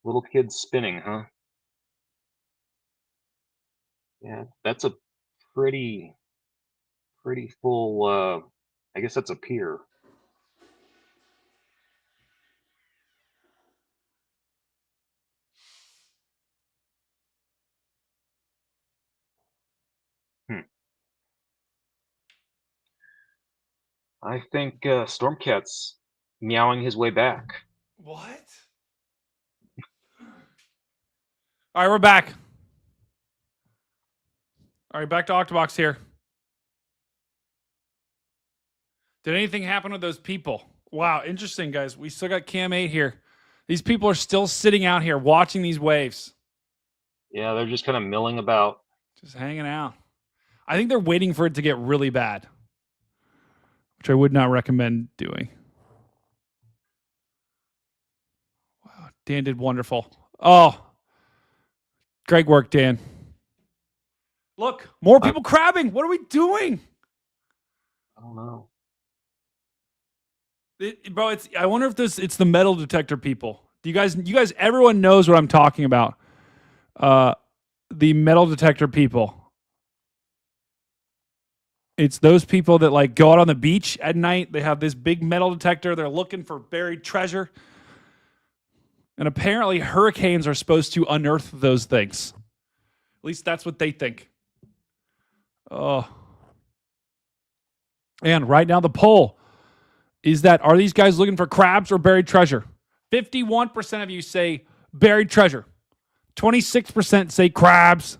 Little kids spinning, huh? Yeah, that's a pretty full, I guess that's a pier. I think Stormcat's meowing his way back. What? All right, we're back. All right, back to Octobox here. Did anything happen with those people? Wow, interesting, guys. We still got Cam 8 here. These people are still sitting out here watching these waves. Yeah, they're just kind of milling about. Just hanging out. I think they're waiting for it to get really bad, which I would not recommend doing. Wow, Dan did wonderful. Oh, great work, Dan. Look, more people crabbing. What are we doing? I don't know. Bro, I wonder if it's the metal detector people. You guys, everyone knows what I'm talking about. The metal detector people. It's those people that like go out on the beach at night. They have this big metal detector. They're looking for buried treasure. And apparently hurricanes are supposed to unearth those things. At least that's what they think. Oh. And right now the poll is that, are these guys looking for crabs or buried treasure? 51% of you say buried treasure. 26% say crabs.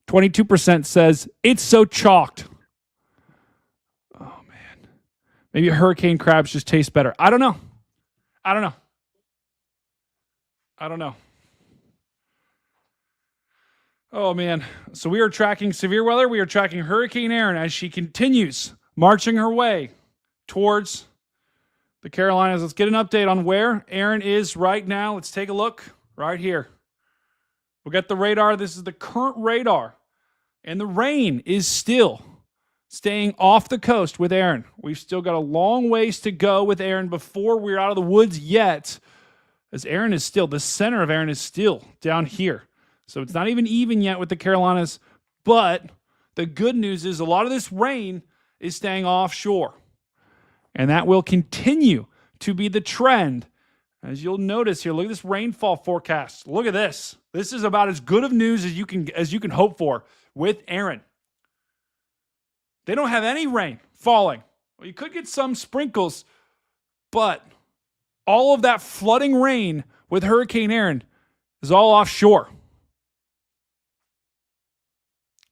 22% says it's so chalked. Oh, man. Maybe hurricane crabs just taste better. I don't know. Oh, man. So we are tracking severe weather. We are tracking Hurricane Erin as she continues marching her way towards the Carolinas. Let's get an update on where Erin is right now. Let's take a look right here. We got the radar. This is the current radar. And the rain is still staying off the coast with Erin. We've still got a long ways to go with Erin before we're out of the woods yet. As Erin is still, the center of Erin is still down here. So it's not even yet with the Carolinas. But the good news is a lot of this rain is staying offshore. And that will continue to be the trend As you'll notice here, look at this rainfall forecast. Look at this. This is about as good of news as you can hope for with Erin. They don't have any rain falling. Well, you could get some sprinkles, but all of that flooding rain with Hurricane Erin is all offshore.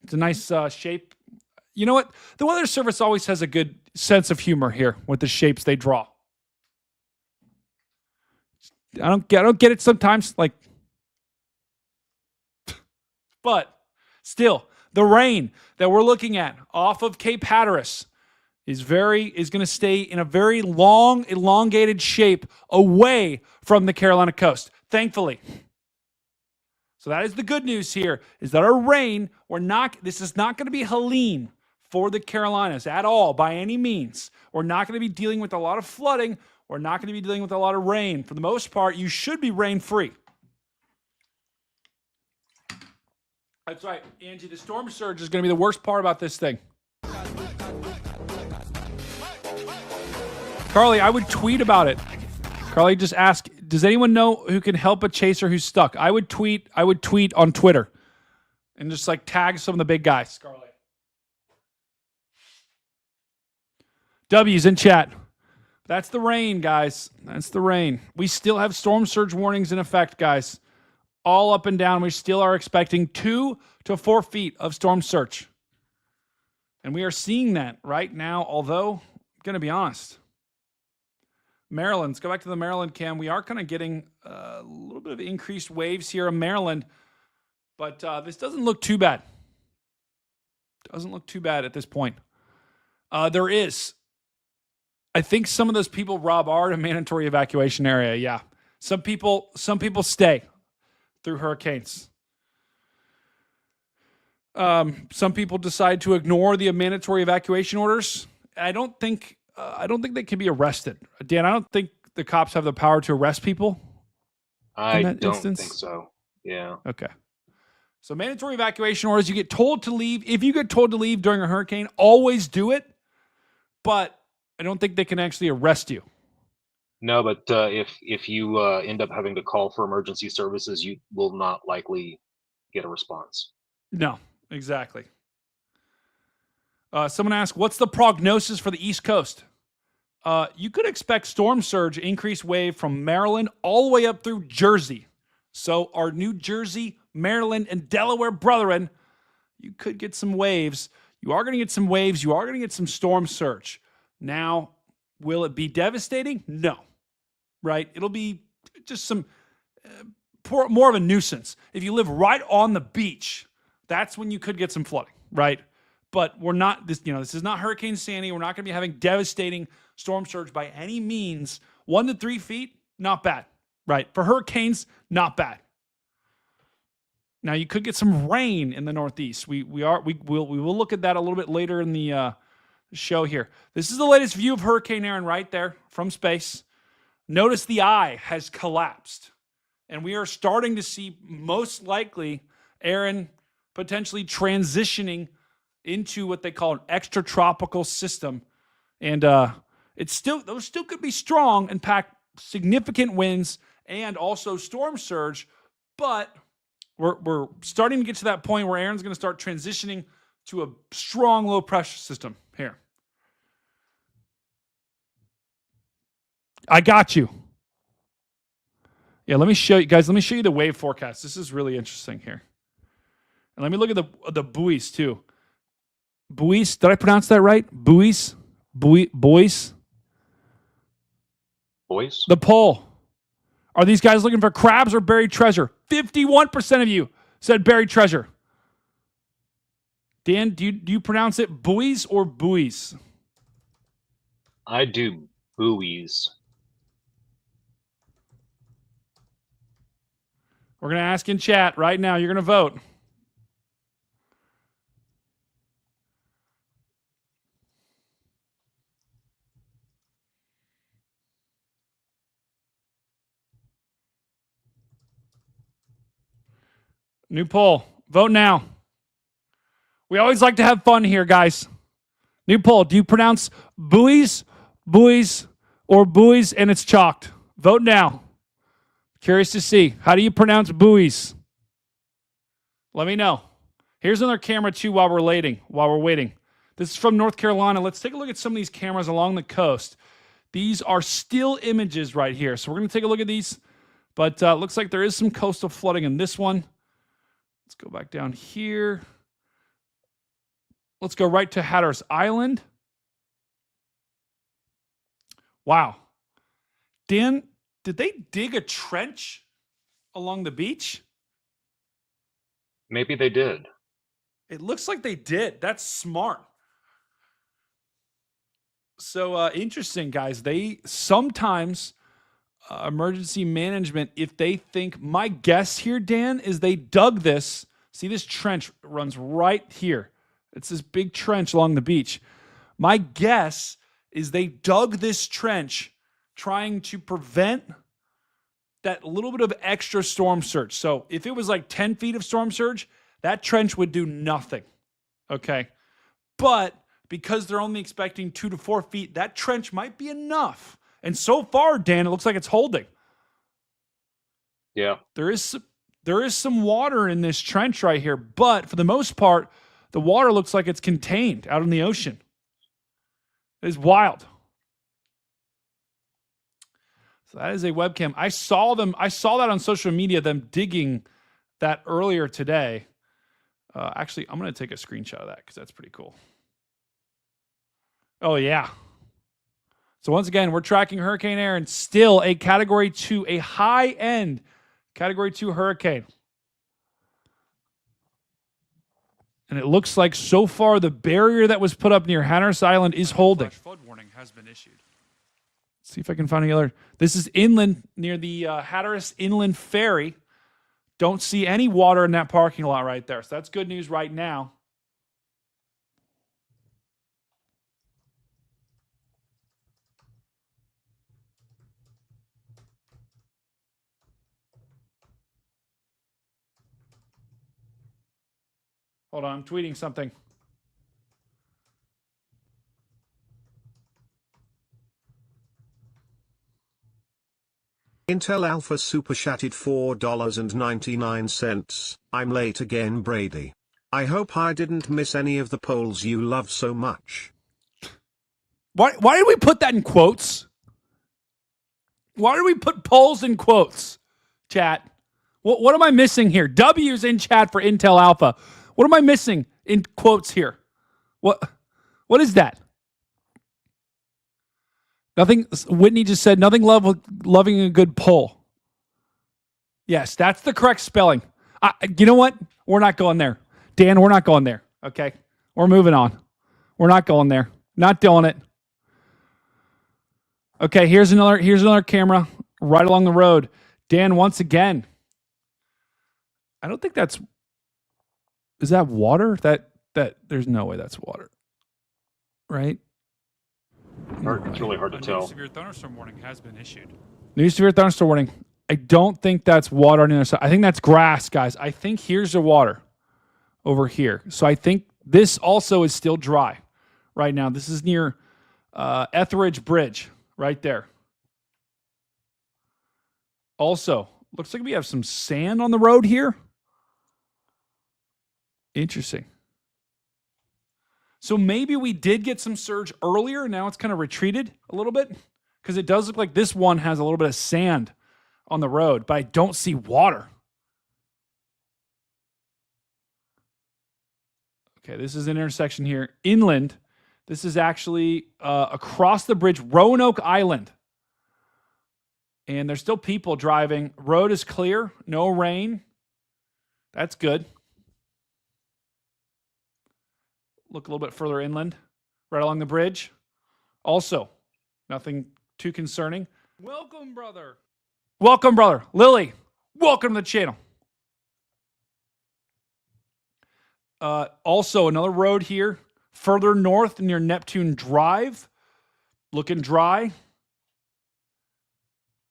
It's a nice shape. You know what? The Weather Service always has a good sense of humor here with the shapes they draw. I don't get it sometimes, but still, the rain that we're looking at off of Cape Hatteras is going to stay in a very long, elongated shape away from the Carolina coast, thankfully. So that is the good news here, is that our rain, this is not going to be Helene for the Carolinas at all, by any means. We're not going to be dealing with a lot of flooding. We're not going to be dealing with a lot of rain. For the most part, you should be rain-free. That's right, Angie. The storm surge is going to be the worst part about this thing. Carly, I would tweet about it. Carly, just ask, does anyone know who can help a chaser who's stuck? I would tweet on Twitter and just tag some of the big guys. Carly. W's in chat. That's the rain, guys. That's the rain. We still have storm surge warnings in effect, guys. All up and down. We still are expecting 2 to 4 feet of storm surge. And we are seeing that right now, although, I'm going to be honest. Maryland, let's go back to the Maryland cam. We are kind of getting a little bit of increased waves here in Maryland. But this doesn't look too bad. Doesn't look too bad at this point. There is. I think some of those people, Rob, are in a mandatory evacuation area. Yeah. Some people stay through hurricanes. Some people decide to ignore the mandatory evacuation orders. I don't think they can be arrested. Dan, I don't think the cops have the power to arrest people. I don't think so. Yeah. Okay. So mandatory evacuation orders, you get told to leave. If you get told to leave during a hurricane, always do it. But I don't think they can actually arrest you. No, but if you end up having to call for emergency services, you will not likely get a response. No, exactly. Someone asked, what's the prognosis for the East Coast? You could expect storm surge, increased wave from Maryland all the way up through Jersey. So our New Jersey, Maryland, and Delaware brethren, you could get some waves. You are going to get some waves. You are going to get some storm surge. Now, will it be devastating? No. Right? It'll be just some more of a nuisance. If you live right on the beach, that's when you could get some flooding, right? But we're not this is not Hurricane Sandy. We're not going to be having devastating storm surge by any means. 1 to 3 feet, not bad, right? For hurricanes, not bad. Now you could get some rain in the Northeast. We will look at that a little bit later in the show here. This is the latest view of Hurricane Erin right there from space. Notice the eye has collapsed, and we are starting to see most likely Erin potentially transitioning into what they call an extratropical system, and those still could be strong and pack significant winds and also storm surge, but we're starting to get to that point where Erin's going to start transitioning to a strong low pressure system here. I got you. Yeah, let me show you guys. Let me show you the wave forecast. This is really interesting here. And let me look at the buoys too. Buoys, did I pronounce that right? Buoys? Boys? Boys? The poll. Are these guys looking for crabs or buried treasure? 51% of you said buried treasure. Dan, do you pronounce it buoys or buoys? I do buoys. We're going to ask in chat right now. You're going to vote. New poll. Vote now. We always like to have fun here, guys. New poll. Do you pronounce buoys, or buoys, and it's chalked? Vote now. Curious to see. How do you pronounce buoys? Let me know. Here's another camera too while we're waiting. This is from North Carolina. Let's take a look at some of these cameras along the coast. These are still images right here. So we're going to take a look at these. But looks like there is some coastal flooding in this one. Let's go back down here. Let's go right to Hatteras Island. Wow. Dan, did they dig a trench along the beach? Maybe they did. It looks like they did. That's smart. So interesting, guys. They sometimes emergency management, if they think, my guess here, Dan, is they dug this. See, this trench runs right here. It's this big trench along the beach. My guess is they dug this trench trying to prevent that little bit of extra storm surge. So if it was like 10 feet of storm surge, that trench would do nothing. Okay. But because they're only expecting 2 to 4 feet, that trench might be enough. And so far, Dan, it looks like it's holding. Yeah. There is some water in this trench right here, but for the most part, the water looks like it's contained out in the ocean. It is wild. So that is a webcam. I saw that on social media, them digging that earlier today. Actually, I'm going to take a screenshot of that because that's pretty cool. Oh, yeah. So once again, we're tracking Hurricane Erin, still a Category 2, a high-end Category 2 hurricane. And it looks like so far the barrier that was put up near Hatteras Island is holding. Flood warning has been issued. Let's see if I can find any other. This is inland near the Hatteras Inland Ferry. Don't see any water in that parking lot right there. So that's good news right now. Hold on, I'm tweeting something. Intel Alpha Super Chatted $4.99. I'm late again, Brady. I hope I didn't miss any of the polls you love so much. Why did we put that in quotes? Why did we put polls in quotes? Chat. What am I missing here? W's in chat for Intel Alpha. What am I missing in quotes here? What is that? Nothing. Whitney just said nothing. Loving a good poll. Yes, that's the correct spelling. You know what? We're not going there, Dan. We're not going there. Okay, we're moving on. We're not going there. Not doing it. Okay, here's another camera right along the road. Dan, once again. I don't think that's. Is that water? That there's no way that's water. Right? It's really hard to tell. Severe thunderstorm warning has been issued. New severe thunderstorm warning. I don't think that's water on the other side. I think that's grass, guys. I think here's the water over here. So I think this also is still dry right now. This is near Etheridge Bridge right there. Also, looks like we have some sand on the road here. Interesting. So maybe we did get some surge earlier. Now it's kind of retreated a little bit because it does look like this one has a little bit of sand on the road, but I don't see water. Okay, this is an intersection here. Inland. This is actually across the bridge, Roanoke Island. And there's still people driving. Road is clear. No rain. That's good. Look a little bit further inland, right along the bridge. Also, nothing too concerning. Welcome, brother. Welcome, brother. Lily, welcome to the channel. Also, another road here, further north near Neptune Drive. Looking dry.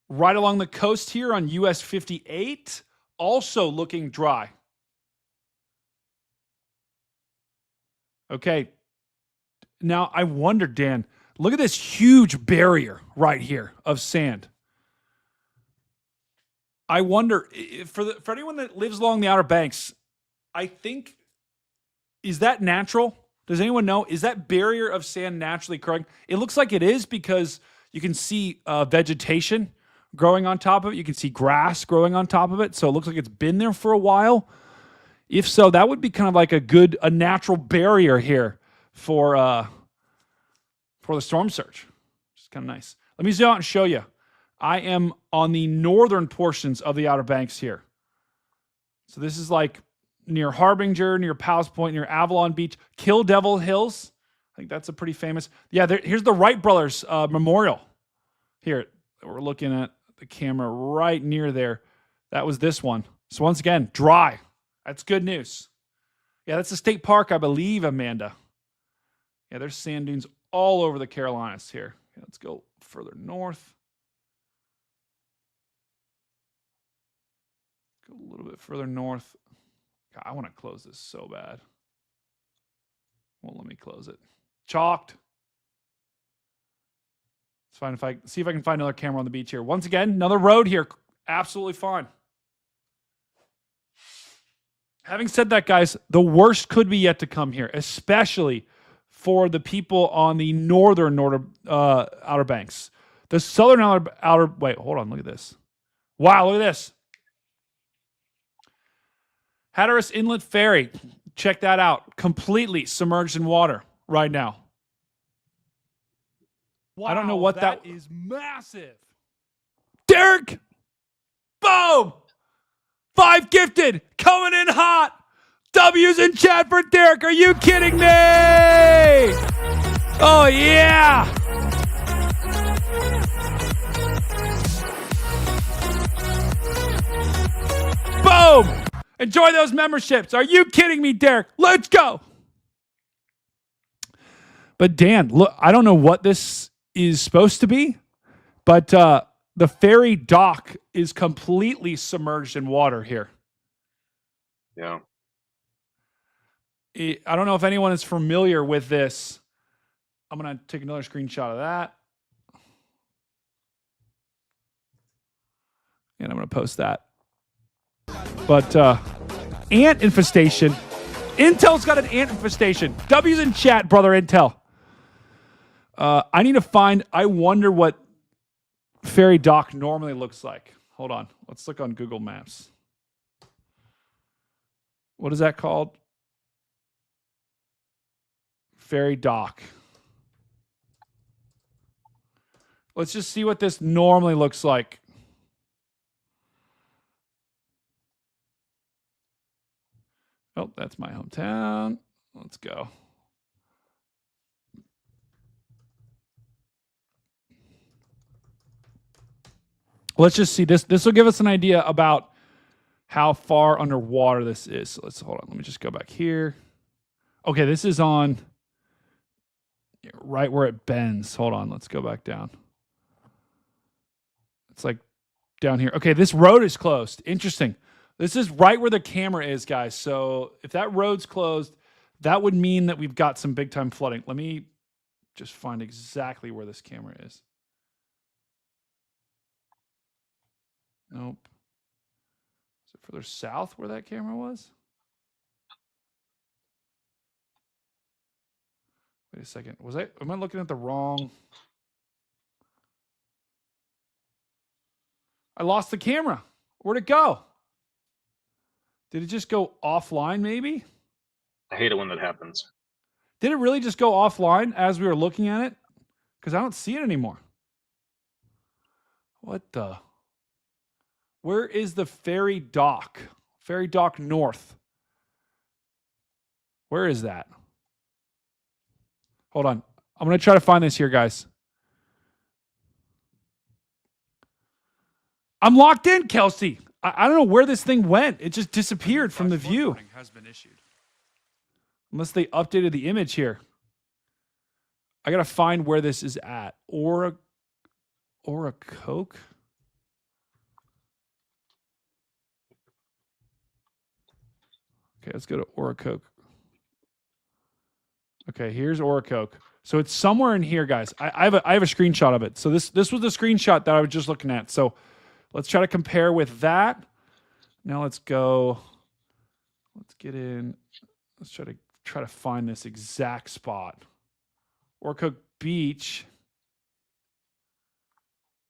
Right along the coast here on US 58. Also looking dry. Okay. Now, I wonder, Dan, look at this huge barrier right here of sand. I wonder for anyone that lives along the Outer Banks, I think, is that natural? Does anyone know? Is that barrier of sand naturally growing? It looks like it is because you can see vegetation growing on top of it. You can see grass growing on top of it. So it looks like it's been there for a while. If so, that would be kind of like a natural barrier here for the storm surge. Which is kind of nice. Let me zoom out and show you. I am on the northern portions of the Outer Banks here. So this is like near Harbinger, near Powell's Point, near Avalon Beach, Kill Devil Hills. I think that's a pretty famous. Yeah, here's the Wright Brothers Memorial. Here, we're looking at the camera right near there. That was this one. So once again, dry. That's good news. Yeah, that's a state park, I believe, Amanda. Yeah, there's sand dunes all over the Carolinas here. Okay, let's go further north. Go a little bit further north. God, I want to close this so bad. Won't let me close it. Chalked. It's fine if I see if I can find another camera on the beach here. Once again, another road here. Absolutely fine. Having said that, guys, the worst could be yet to come here, especially for the people on the northern Outer Banks. The southern outer wait, hold on, look at this. Wow, look at this. Hatteras Inlet Ferry. Check that out. Completely submerged in water right now. Wow, I don't know what that is massive. Derek! Boom! 5 gifted. Coming in hot. W's in chat for Derek. Are you kidding me? Oh, yeah. Boom! Enjoy those memberships. Are you kidding me, Derek? Let's go. But Dan, look, I don't know what this is supposed to be, but the ferry dock is completely submerged in water here. Yeah. I don't know if anyone is familiar with this. I'm going to take another screenshot of that. And I'm going to post that. But ant infestation. Intel's got an ant infestation. W's in chat, brother Intel. I need to find, I wonder what ferry dock normally looks like. Hold on. Let's look on Google Maps. What is that called? Ferry dock. Let's just see what this normally looks like. Oh, that's my hometown. Let's go. Let's just see this. This will give us an idea about how far underwater this is. So let's hold on. Let me just go back here. Okay, this is on right where it bends. Hold on. Let's go back down. It's like down here. Okay, this road is closed. Interesting. This is right where the camera is, guys. So if that road's closed, that would mean that we've got some big time flooding. Let me just find exactly where this camera is. Nope. Is it further south where that camera was? Wait a second. Am I looking at the wrong? I lost the camera. Where'd it go? Did it just go offline maybe? I hate it when that happens. Did it really just go offline as we were looking at it? Because I don't see it anymore. What the? Where is the ferry dock? Ferry dock north. Where is that? Hold on. I'm going to try to find this here, guys. I'm locked in, Kelsey. I don't know where this thing went. It just disappeared from the view. Has been issued. Unless they updated the image here. I got to find where this is at. Or a Coke? Okay, let's go to Oracoke. Okay, here's Oracoke. So it's somewhere in here, guys. I have a screenshot of it. So this was the screenshot that I was just looking at. So Let's try to compare with that. Now let's go. Let's get in. Let's try to find this exact spot. Orcook Beach.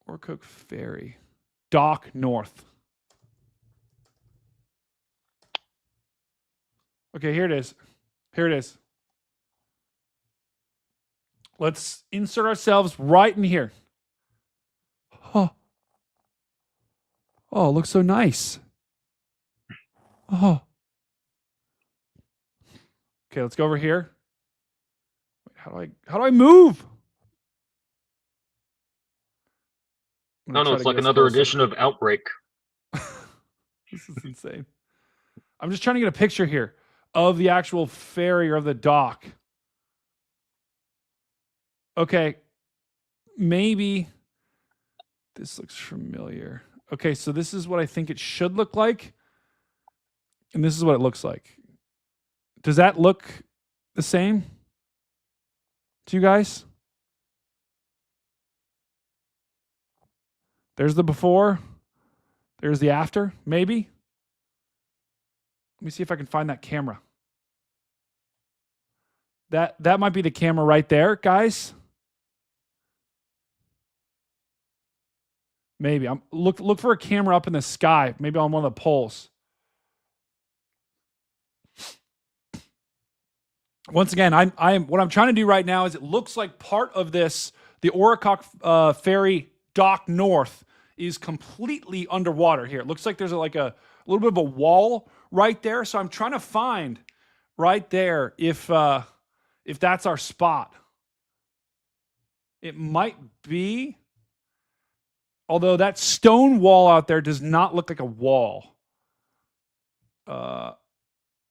Orcook Ferry. Dock North. Okay, here it is. Here it is. Let's insert ourselves right in here. Oh, it looks so nice. Oh. Okay, let's go over here. Wait, how do I move? No, it's like another edition of Outbreak. This is insane. I'm just trying to get a picture here of the actual ferry or of the dock. Okay. Maybe this looks familiar. Okay, so this is what I think it should look like. And this is what it looks like. Does that look the same to you guys? There's the before. There's the after, maybe. Let me see if I can find that camera. That might be the camera right there, guys. Maybe. Look for a camera up in the sky, maybe on one of the poles. Once again, what I'm trying to do right now is it looks like part of this, the Orcock Ferry Dock North, is completely underwater here. It looks like there's like a little bit of a wall right there. So I'm trying to find right there if that's our spot. It might be, although that stone wall out there does not look like a wall.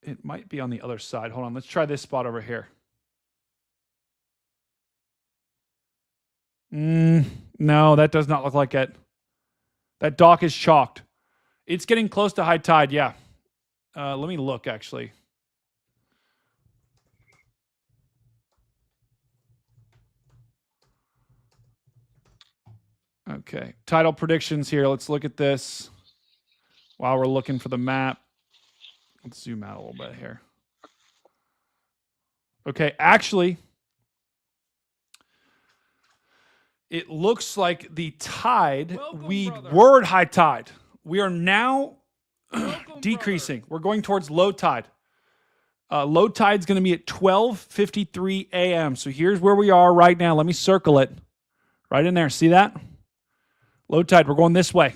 It might be on the other side. Hold on, let's try this spot over here. No, that does not look like it. That dock is chalked. It's getting close to high tide, yeah. Let me look, actually. Okay, tidal predictions here. Let's look at this while we're looking for the map. Let's zoom out a little bit here. Okay, actually, it looks like the tide, we were at high tide. We are now decreasing. We're going towards low tide. Low tide is going to be at 12:53 a.m. So here's where we are right now. Let me circle it. Right in there. See that? Low tide. We're going this way.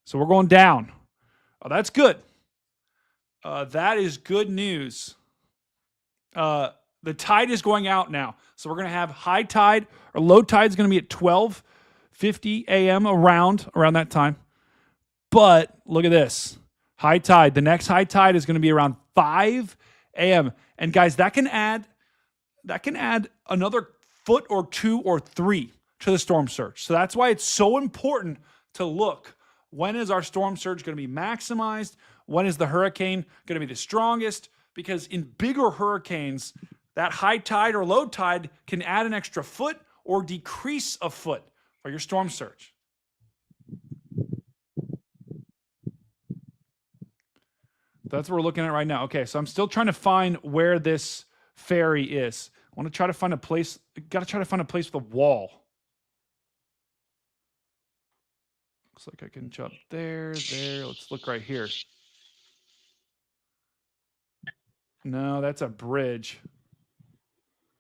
So we're going down. Oh, that's good. That is good news. The tide is going out now. So we're going to have high tide, or low tide is going to be at 12:50 a.m. around that time. But look at this. High tide. The next high tide is going to be around 5 a.m. And guys, that can add another foot or 2 or 3 to the storm surge. So that's why it's so important to look. When is our storm surge going to be maximized? When is the hurricane going to be the strongest? Because in bigger hurricanes, that high tide or low tide can add an extra foot or decrease a foot for your storm surge. That's what we're looking at right now. Okay, so I'm still trying to find where this ferry is. I want to try to find a place. Got to try to find a place with a wall. Looks like I can jump there. Let's look right here. No, that's a bridge.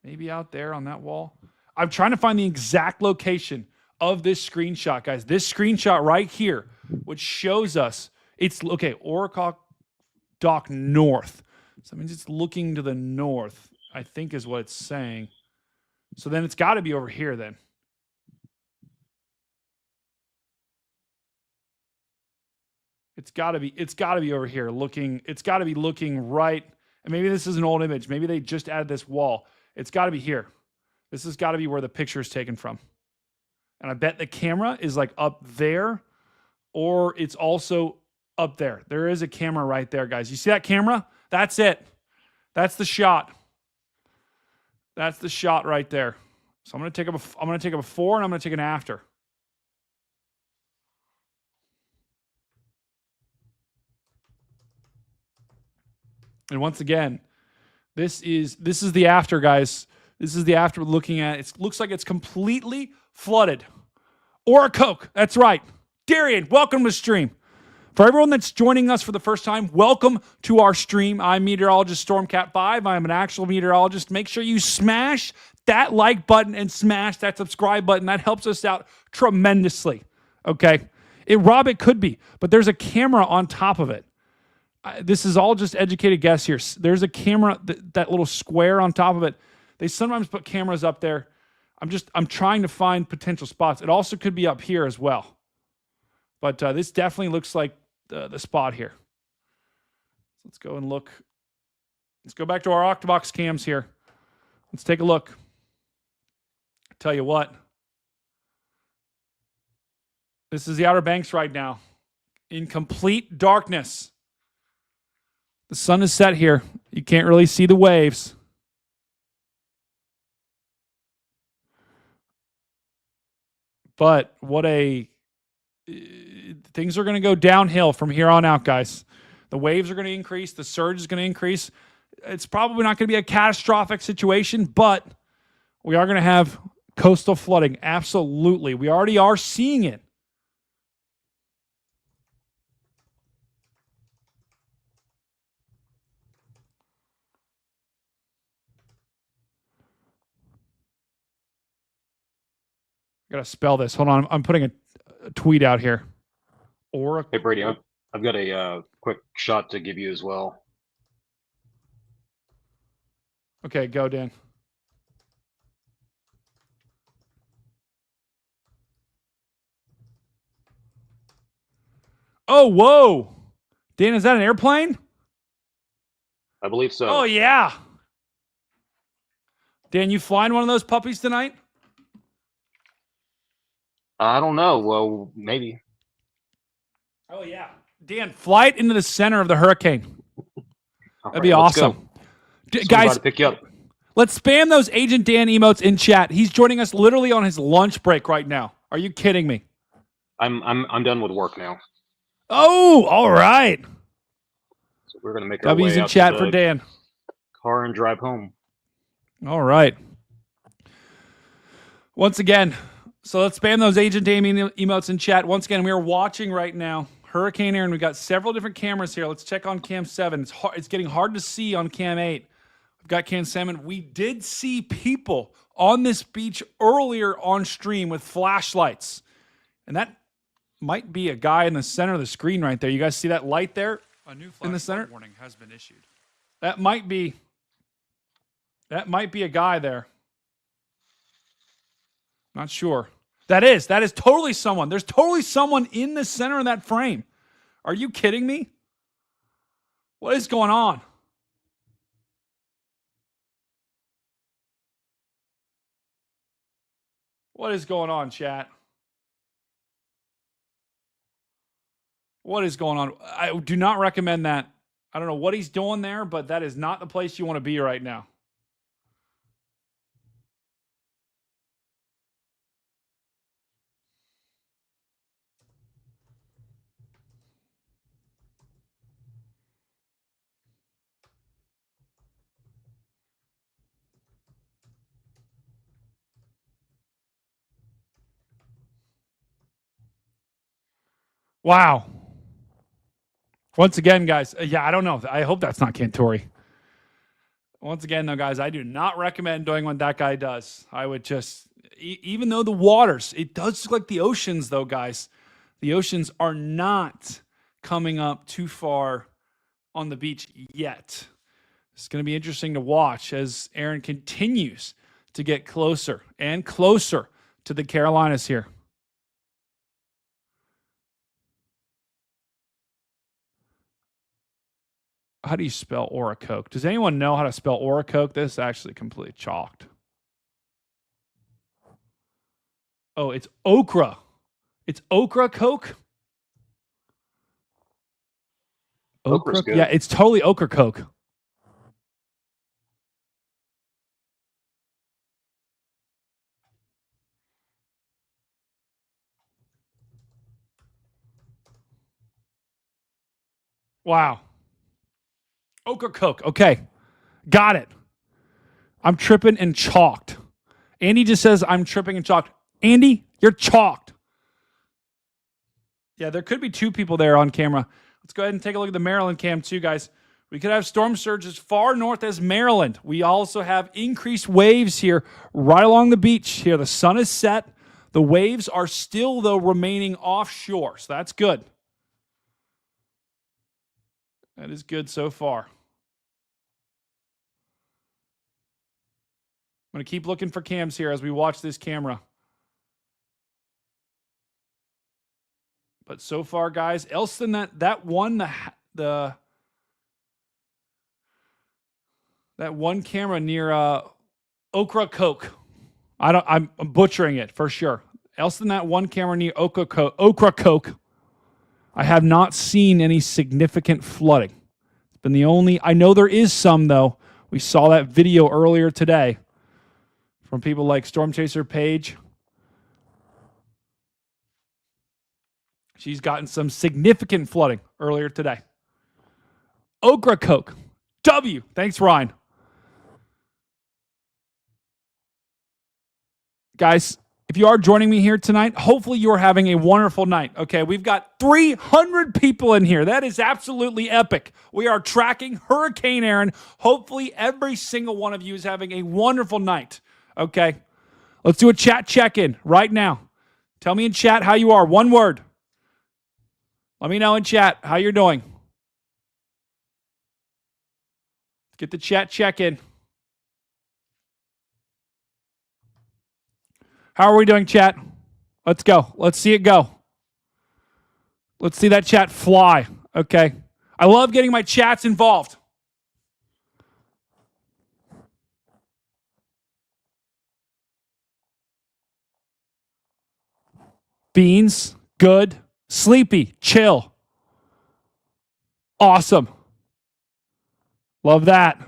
Maybe out there on that wall. I'm trying to find the exact location of this screenshot, guys. This screenshot right here, which shows us it's okay. Orcock Dock North. So that means it's looking to the north, I think is what it's saying. So then it's got to be over here then. It's got to be over here looking. It's got to be looking right. And maybe this is an old image. Maybe they just added this wall. It's got to be here. This has got to be where the picture is taken from. And I bet the camera is like up there, or it's also up there. There is a camera right there, guys. You see that camera? That's it. That's the shot. That's the shot right there. So I'm going to take a before and I'm going to take an after. And once again, this is the after, guys. This is the after looking at. It looks like it's completely flooded. Or a Coke. That's right. Darian, welcome to the stream. For everyone that's joining us for the first time, welcome to our stream. I'm meteorologist Stormcat5. I'm an actual meteorologist. Make sure you smash that like button and smash that subscribe button. That helps us out tremendously. Okay? It could be, but there's a camera on top of it. This is all just educated guess here. There's a camera, that little square on top of it. They sometimes put cameras up there. I'm trying to find potential spots. It also could be up here as well. But this definitely looks like the spot here. Let's go and look. Let's go back to our Octobox cams here. Let's take a look. Tell you what. This is the Outer Banks right now. In complete darkness. The sun is set here. You can't really see the waves. But things are going to go downhill from here on out, guys. The waves are going to increase. The surge is going to increase. It's probably not going to be a catastrophic situation, but we are going to have coastal flooding. Absolutely. We already are seeing it. I got to spell this. Hold on. I'm putting a tweet out here. Hey, Brady, I've got a quick shot to give you as well. Okay, go, Dan. Oh, whoa. Dan, is that an airplane? I believe so. Oh, yeah. Dan, you flying one of those puppies tonight? I don't know. Well, maybe. Oh, yeah. Dan, fly it into the center of the hurricane. That'd be awesome. Guys, to pick you up. Let's spam those Agent Dan emotes in chat. He's joining us literally on his lunch break right now. Are you kidding me? I'm done with work now. Oh, all right. So we're gonna make our W's way in out chat to for the Dan. car and drive home. All right. Once again, so let's spam those Agent Dan emotes in chat. Once again, we are watching right now Hurricane Erin. We've got several different cameras here. Let's check on Cam 7. It's getting hard to see on Cam 8. We've got Cam 7. We did see people on this beach earlier on stream with flashlights. And that might be a guy in the center of the screen right there. You guys see that light there? A new in the center warning has been issued. That might be a guy there. Not sure. That is totally someone. There's totally someone in the center of that frame. Are you kidding me? What is going on? What is going on, chat? What is going on? I do not recommend that. I don't know what he's doing there, but that is not the place you want to be right now. Wow. Once again, guys, yeah, I don't know. I hope that's not Cantori. Once again, though, guys, I do not recommend doing what that guy does. I would just, even though the waters, it does look like the oceans, though, guys. The oceans are not coming up too far on the beach yet. It's going to be interesting to watch as Erin continues to get closer and closer to the Carolinas here. How do you spell Oracoke? Does anyone know how to spell Oracoke? This is actually completely chalked. Oh, it's okra. It's okra Coke? Okra? Yeah, it's totally okra Coke. Wow. Ocracoke. Okay. Got it. I'm tripping and chalked. Andy just says I'm tripping and chalked. Andy, you're chalked. Yeah, there could be two people there on camera. Let's go ahead and take a look at the Maryland cam too, guys. We could have storm surge as far north as Maryland. We also have increased waves here right along the beach here. The sun is set. The waves are still, though, remaining offshore. So that's good. That is good so far. I'm going to keep looking for cams here as we watch this camera. But so far, guys, else than that one, that one camera near Ocracoke. I'm butchering it for sure. Else than that one camera near Ocracoke, I have not seen any significant flooding. It's been the only. I know there is some though. We saw that video earlier today from people like Storm Chaser Paige. She's gotten some significant flooding earlier today. Ocracoke. W. Thanks, Ryan. Guys, if you are joining me here tonight, hopefully you are having a wonderful night. Okay, we've got 300 people in here. That is absolutely epic. We are tracking Hurricane Erin. Hopefully every single one of you is having a wonderful night. Okay, let's do a chat check-in right now. Tell me in chat how you are. One word. Let me know in chat how you're doing. Get the chat check-in. How are we doing, chat? Let's go. Let's see it go. Let's see that chat fly. Okay. I love getting my chats involved. Beans, good. Sleepy, chill. Awesome. Love that.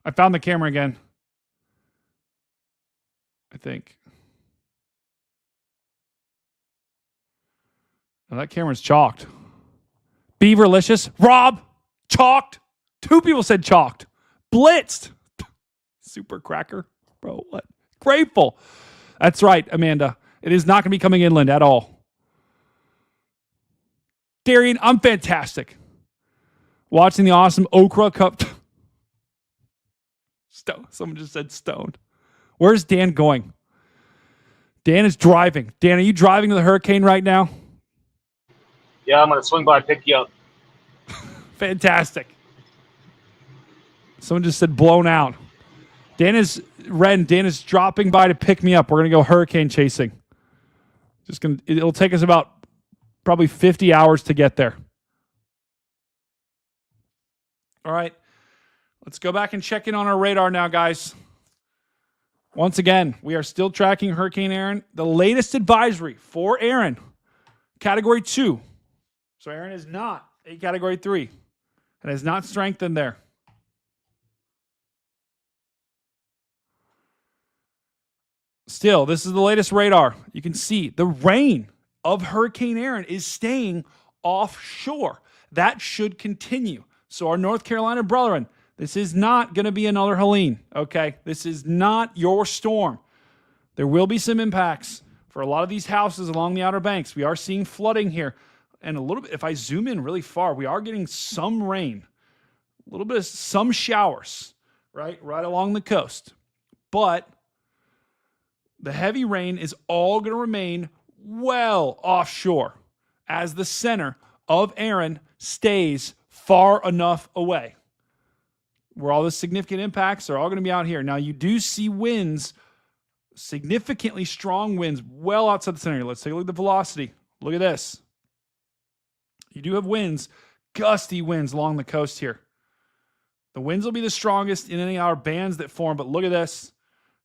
I found the camera again. I think. Now that camera's chalked. Beaverlicious. Rob. Chalked. 2 people said chalked. Blitzed. Super cracker. Bro, what? Grateful. That's right, Amanda. It is not going to be coming inland at all. Darian, I'm fantastic. Watching the awesome Okra Cup. Stone. Someone just said stoned. Where's Dan going? Dan is driving. Dan, are you driving to the hurricane right now? Yeah, I'm going to swing by and pick you up. Fantastic. Someone just said blown out. Dan is dropping by to pick me up. We're going to go hurricane chasing. It'll take us about probably 50 hours to get there. All right. Let's go back and check in on our radar now, guys. Once again, we are still tracking Hurricane Erin. The latest advisory for Erin, Category 2. So Erin is not a Category 3 and has not strengthened there. Still, this is the latest radar. You can see the rain of Hurricane Erin is staying offshore. That should continue. So our North Carolina brethren, this is not going to be another Helene, okay? This is not your storm. There will be some impacts for a lot of these houses along the Outer Banks. We are seeing flooding here. And a little bit, if I zoom in really far, we are getting some rain. A little bit of some showers, right along the coast. But the heavy rain is all going to remain well offshore as the center of Erin stays far enough away, where all the significant impacts are all going to be out here. Now, you do see winds, significantly strong winds, well outside the center. Let's take a look at the velocity. Look at this. You do have winds, gusty winds along the coast here. The winds will be the strongest in any of our bands that form, but look at this.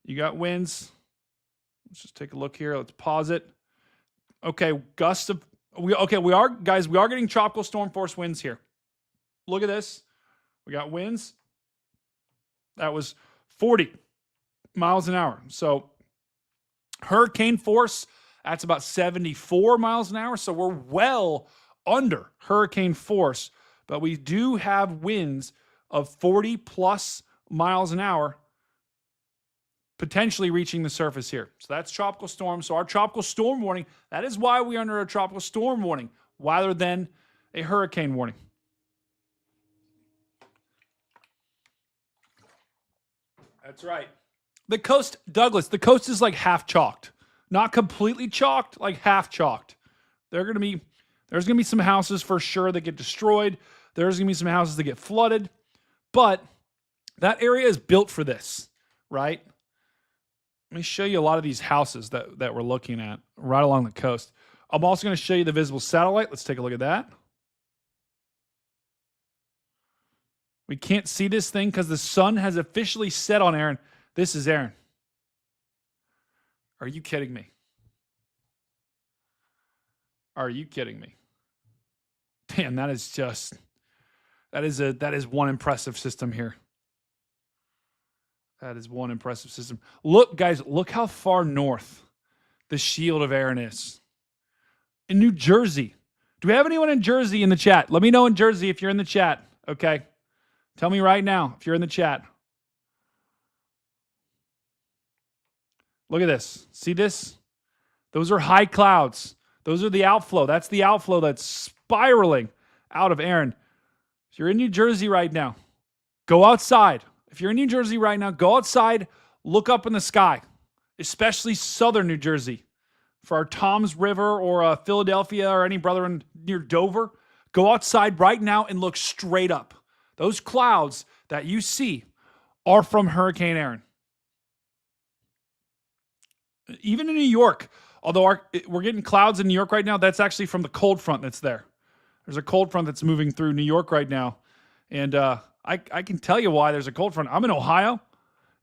You got winds. Let's just take a look here. Let's pause it. Okay, we are getting tropical storm force winds here. Look at this. We got winds. That was 40. miles an hour. So hurricane force, that's about 74 miles an hour. So we're well under hurricane force, but we do have winds of 40 plus miles an hour potentially reaching the surface here. So that's tropical storm. So our tropical storm warning, that is why we're under a tropical storm warning rather than a hurricane warning. That's right. The coast, Douglas, the coast is like half chalked. Not completely chalked, like half chalked. There's going to be some houses for sure that get destroyed. There's going to be some houses that get flooded. But that area is built for this, right? Let me show you a lot of these houses that we're looking at right along the coast. I'm also going to show you the visible satellite. Let's take a look at that. We can't see this thing because the sun has officially set on Erin. This is Erin. Are you kidding me? Are you kidding me? Damn, that is one impressive system here. That is one impressive system. Look, guys, look how far north the shield of Erin is. In New Jersey. Do we have anyone in Jersey in the chat? Let me know in Jersey if you're in the chat, okay? Tell me right now if you're in the chat. Look at this. See this? Those are high clouds. Those are the outflow. That's the outflow that's spiraling out of Erin. If you're in New Jersey right now, go outside. If you're in New Jersey right now, go outside, look up in the sky, especially southern New Jersey. For our Toms River or Philadelphia or any brother near Dover, go outside right now and look straight up. Those clouds that you see are from Hurricane Erin. Even in New York, although we're getting clouds in New York right now, that's actually from the cold front that's there. There's a cold front that's moving through New York right now. And I can tell you why there's a cold front. I'm in Ohio,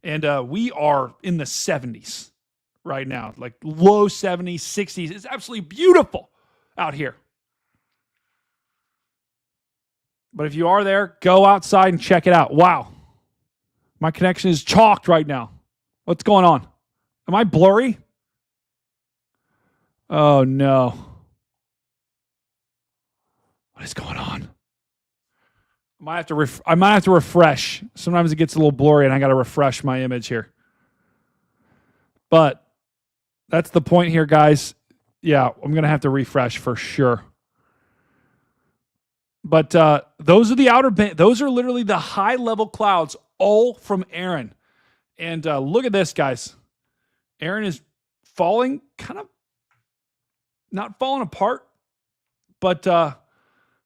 and we are in the 70s right now, like low 70s, 60s. It's absolutely beautiful out here. But if you are there, go outside and check it out. Wow. My connection is chalked right now. What's going on? Am I blurry? Oh, no. What is going on? I might have to refresh. Sometimes it gets a little blurry, and I got to refresh my image here. But that's the point here, guys. Yeah, I'm going to have to refresh for sure. But those are the outer band. Those are literally the high-level clouds, all from Erin. And look at this, guys. Erin is falling, kind of not falling apart, but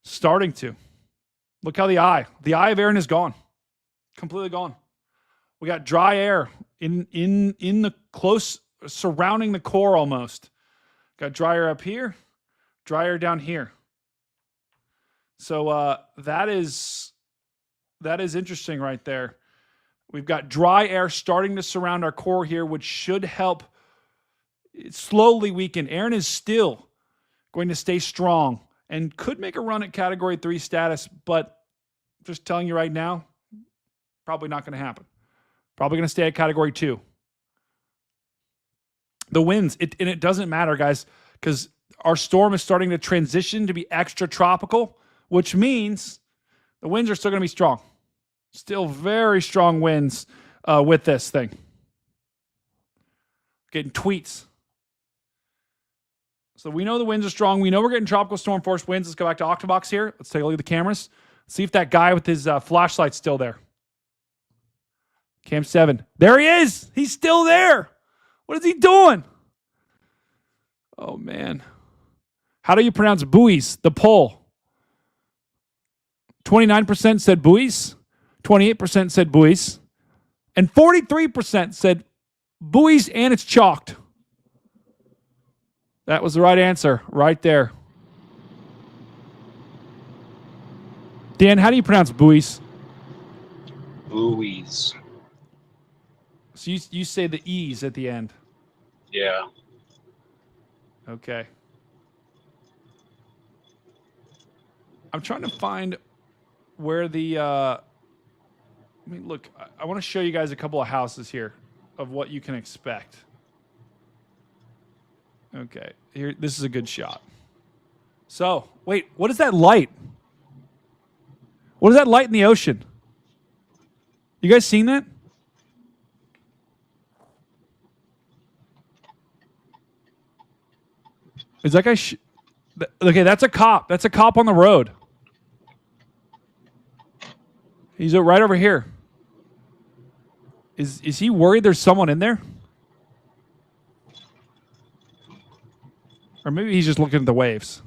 starting to. Look how the eye of Erin is gone, completely gone. We got dry air in the close surrounding the core almost. Got dry air up here, dry air down here. So that is interesting right there. We've got dry air starting to surround our core here, which should help slowly weaken. Erin is still going to stay strong and could make a run at Category 3 status, but just telling you right now, probably not going to happen. Probably going to stay at Category 2. The winds, it doesn't matter, guys, because our storm is starting to transition to be extra tropical, which means the winds are still going to be strong. Still very strong winds with this thing. Getting tweets. So we know the winds are strong. We know we're getting tropical storm force winds. Let's go back to Octobox here. Let's take a look at the cameras. See if that guy with his flashlight's still there. Cam 7. There he is. He's still there. What is he doing? Oh, man. How do you pronounce buoys? The poll. 29% said buoys. 28% said buoys. And 43% said buoys and it's chalked. That was the right answer right there. Dan, how do you pronounce buoys? Buoys. So you say the E's at the end. Yeah. Okay. I'm trying to find where the... I mean, look, I want to show you guys a couple of houses here. of what you can expect. Okay, here. This is a good shot. So, wait, what is that light? What is that light in the ocean? You guys seen that? Is that guy... okay, that's a cop. That's a cop on the road. He's right over here. Is he worried there's someone in there? Or maybe he's just looking at the waves.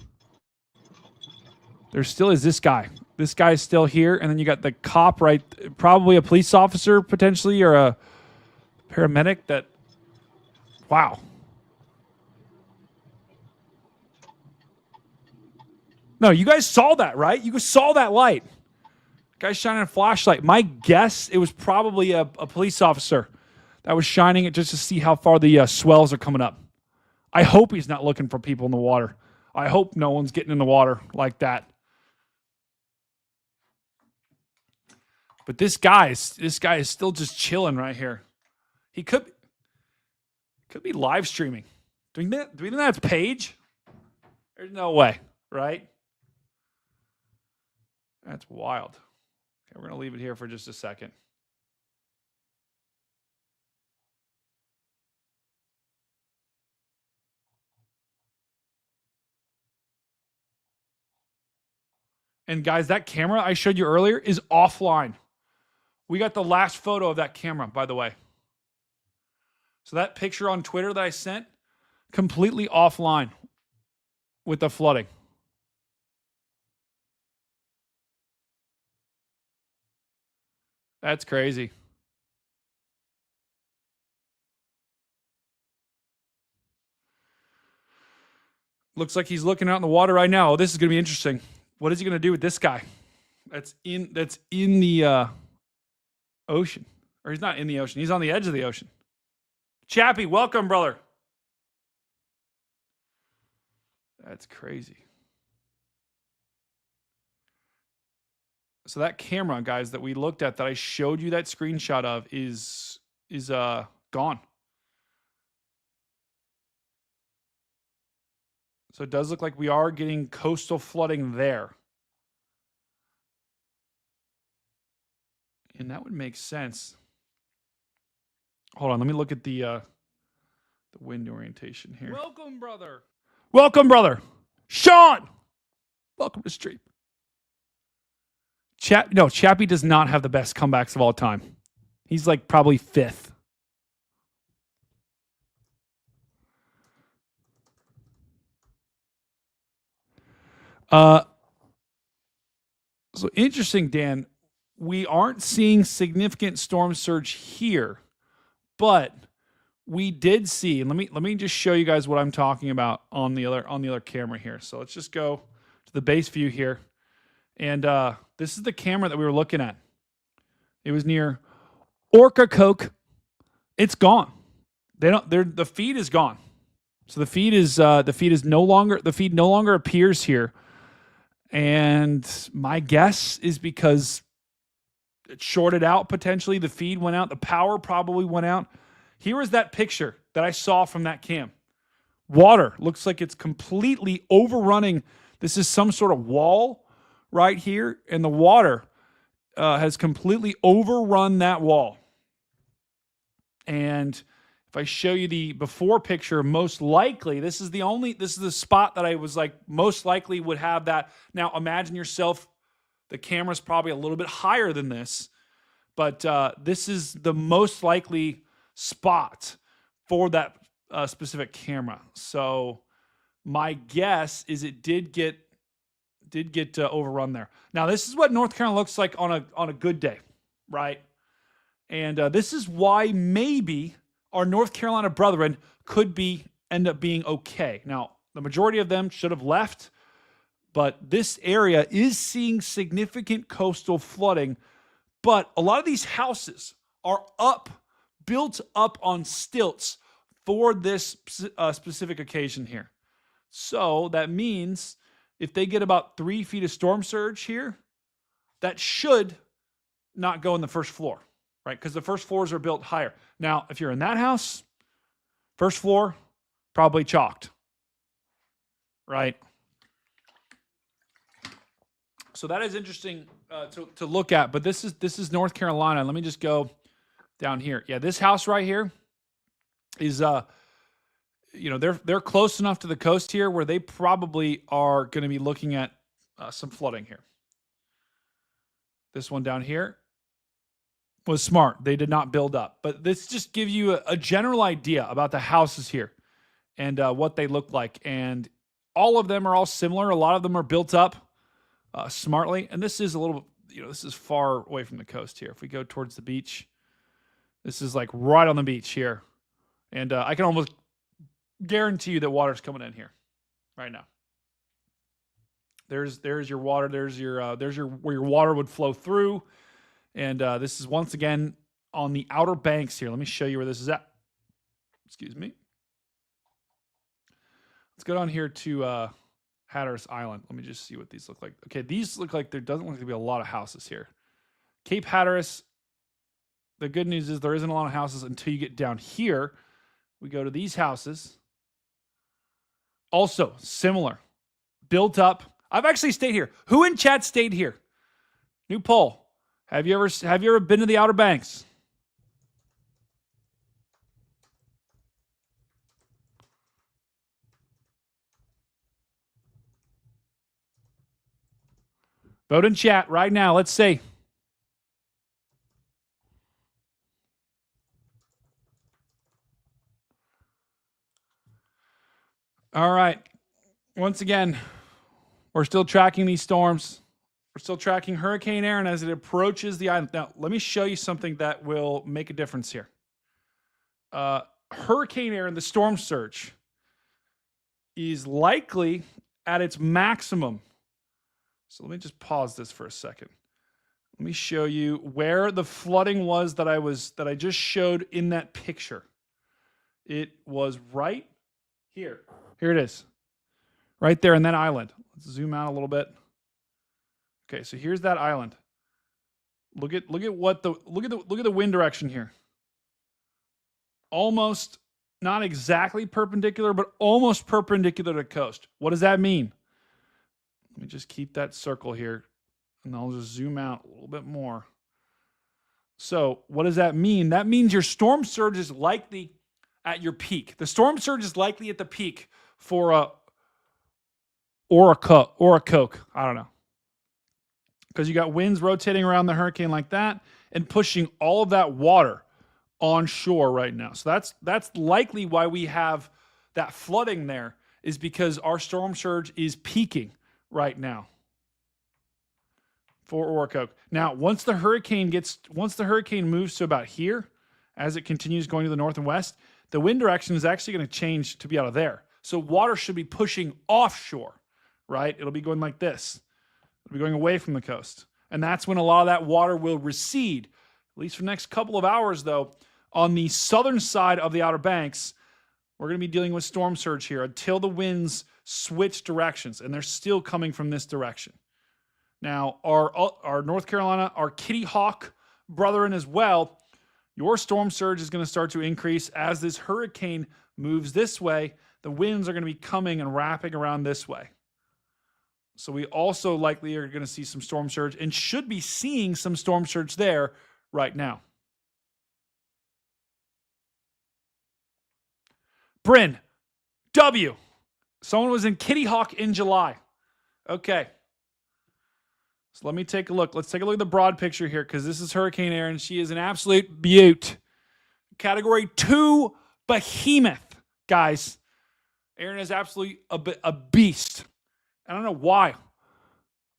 There still is this guy. This guy's still here, and then you got the cop right, probably a police officer potentially, or a paramedic that... Wow. No, you guys saw that, right? You saw that light. Guy's shining a flashlight. My guess, it was probably a police officer that was shining it just to see how far the swells are coming up. I hope he's not looking for people in the water. I hope no one's getting in the water like that. But this guy is still just chilling right here. He could be live streaming. Do you think that's Paige? There's no way, right? That's wild. Okay, we're going to leave it here for just a second. And guys, that camera I showed you earlier is offline. We got the last photo of that camera, by the way. So that picture on Twitter that I sent, completely offline with the flooding. That's crazy. Looks like he's looking out in the water right now. Oh, this is going to be interesting. What is he going to do with this guy? That's in the ocean. Or he's not in the ocean. He's on the edge of the ocean. Chappie, welcome, brother. That's crazy. So that camera, guys, that we looked at, that I showed you that screenshot of, is gone. So it does look like we are getting coastal flooding there. And that would make sense. Hold on, let me look at the wind orientation here. Welcome, brother. Welcome, brother. Sean! Welcome to stream. Chappie does not have the best comebacks of all time. He's like probably fifth. So interesting, Dan. We aren't seeing significant storm surge here, but we did see. And let me just show you guys what I'm talking about on the other camera here. So let's just go to the base view here, and this is the camera that we were looking at. It was near Orca Coke. It's gone. The feed is gone. So the feed no longer appears here. And my guess is because it shorted out potentially. The feed went out. The power probably went out. Here is that picture that I saw from that cam. Water looks like it's completely overrunning. This is some sort of wall right here, and the water has completely overrun that wall. And if I show you the before picture, most likely, this is the spot that I was like, most likely would have that. Now imagine yourself, the camera's probably a little bit higher than this, but this is the most likely spot for that specific camera. So my guess is it did get overrun there. Now this is what North Carolina looks like on a good day, right? And this is why maybe our North Carolina brethren could end up being okay. Now, the majority of them should have left, but this area is seeing significant coastal flooding. But a lot of these houses are built up on stilts for this specific occasion here. So that means if they get about 3 feet of storm surge here, that should not go in the first floor. right? Because the first floors are built higher. Now, if you're in that house, first floor, probably chalked, right? So that is interesting to look at. But this is North Carolina. Let me just go down here. Yeah, this house right here is they're close enough to the coast here where they probably are going to be looking at some flooding here. This one down here was smart. They did not build up. But this just gives you a general idea about the houses here and what they look like. And all of them are all similar. A lot of them are built up smartly. And this is a little, this is far away from the coast here. If we go towards the beach, this is like right on the beach here. And I can almost guarantee you that water's coming in here right now. There's your water. There's your where your water would flow through. And this is once again on the Outer Banks here. Let me show you where this is at. Excuse me. Let's go down here to Hatteras Island. Let me just see what these look like. Okay, these look like there doesn't look to be a lot of houses here. Cape Hatteras. The good news is there isn't a lot of houses until you get down here. We go to these houses. Also similar, built up. I've actually stayed here. Who in chat stayed here? New poll. Have you ever been to the Outer Banks? Vote in chat right now. Let's see. All right. Once again, we're still tracking these storms. We're still tracking Hurricane Erin as it approaches the island. Now, let me show you something that will make a difference here. Hurricane Erin, the storm surge, is likely at its maximum. So let me just pause this for a second. Let me show you where the flooding was that I just showed in that picture. It was right here. Here it is. Right there in that island. Let's zoom out a little bit. Okay, so here's that island. Look at the wind direction here. Almost not exactly perpendicular, but almost perpendicular to the coast. What does that mean? Let me just keep that circle here, and I'll just zoom out a little bit more. So what does that mean? That means your storm surge is likely at your peak. The storm surge is likely at the peak for a Coke. I don't know. Because you got winds rotating around the hurricane like that and pushing all of that water on shore right now. So that's likely why we have that flooding there, is because our storm surge is peaking right now for Oracoke. Now, once the hurricane moves to about here, as it continues going to the north and west, the wind direction is actually going to change to be out of there. So water should be pushing offshore, right? It'll be going like this. It'll be going away from the coast. And that's when a lot of that water will recede, at least for the next couple of hours, though. On the southern side of the Outer Banks, we're going to be dealing with storm surge here until the winds switch directions, and they're still coming from this direction. Now, our North Carolina, our Kitty Hawk brethren as well, your storm surge is going to start to increase as this hurricane moves this way. The winds are going to be coming and wrapping around this way. So we also likely are going to see some storm surge and should be seeing some storm surge there right now. Bryn, W. Someone was in Kitty Hawk in July. Okay. So let me take a look. Let's take a look at the broad picture here, because this is Hurricane Erin. She is an absolute beaut. Category 2 behemoth, guys. Erin is absolutely a beast. I don't know why.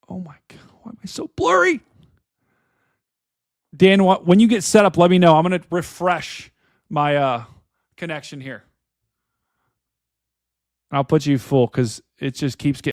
Oh my God, why am I so blurry? Dan, when you get set up, let me know. I'm going to refresh my connection here. I'll put you full because it just keeps getting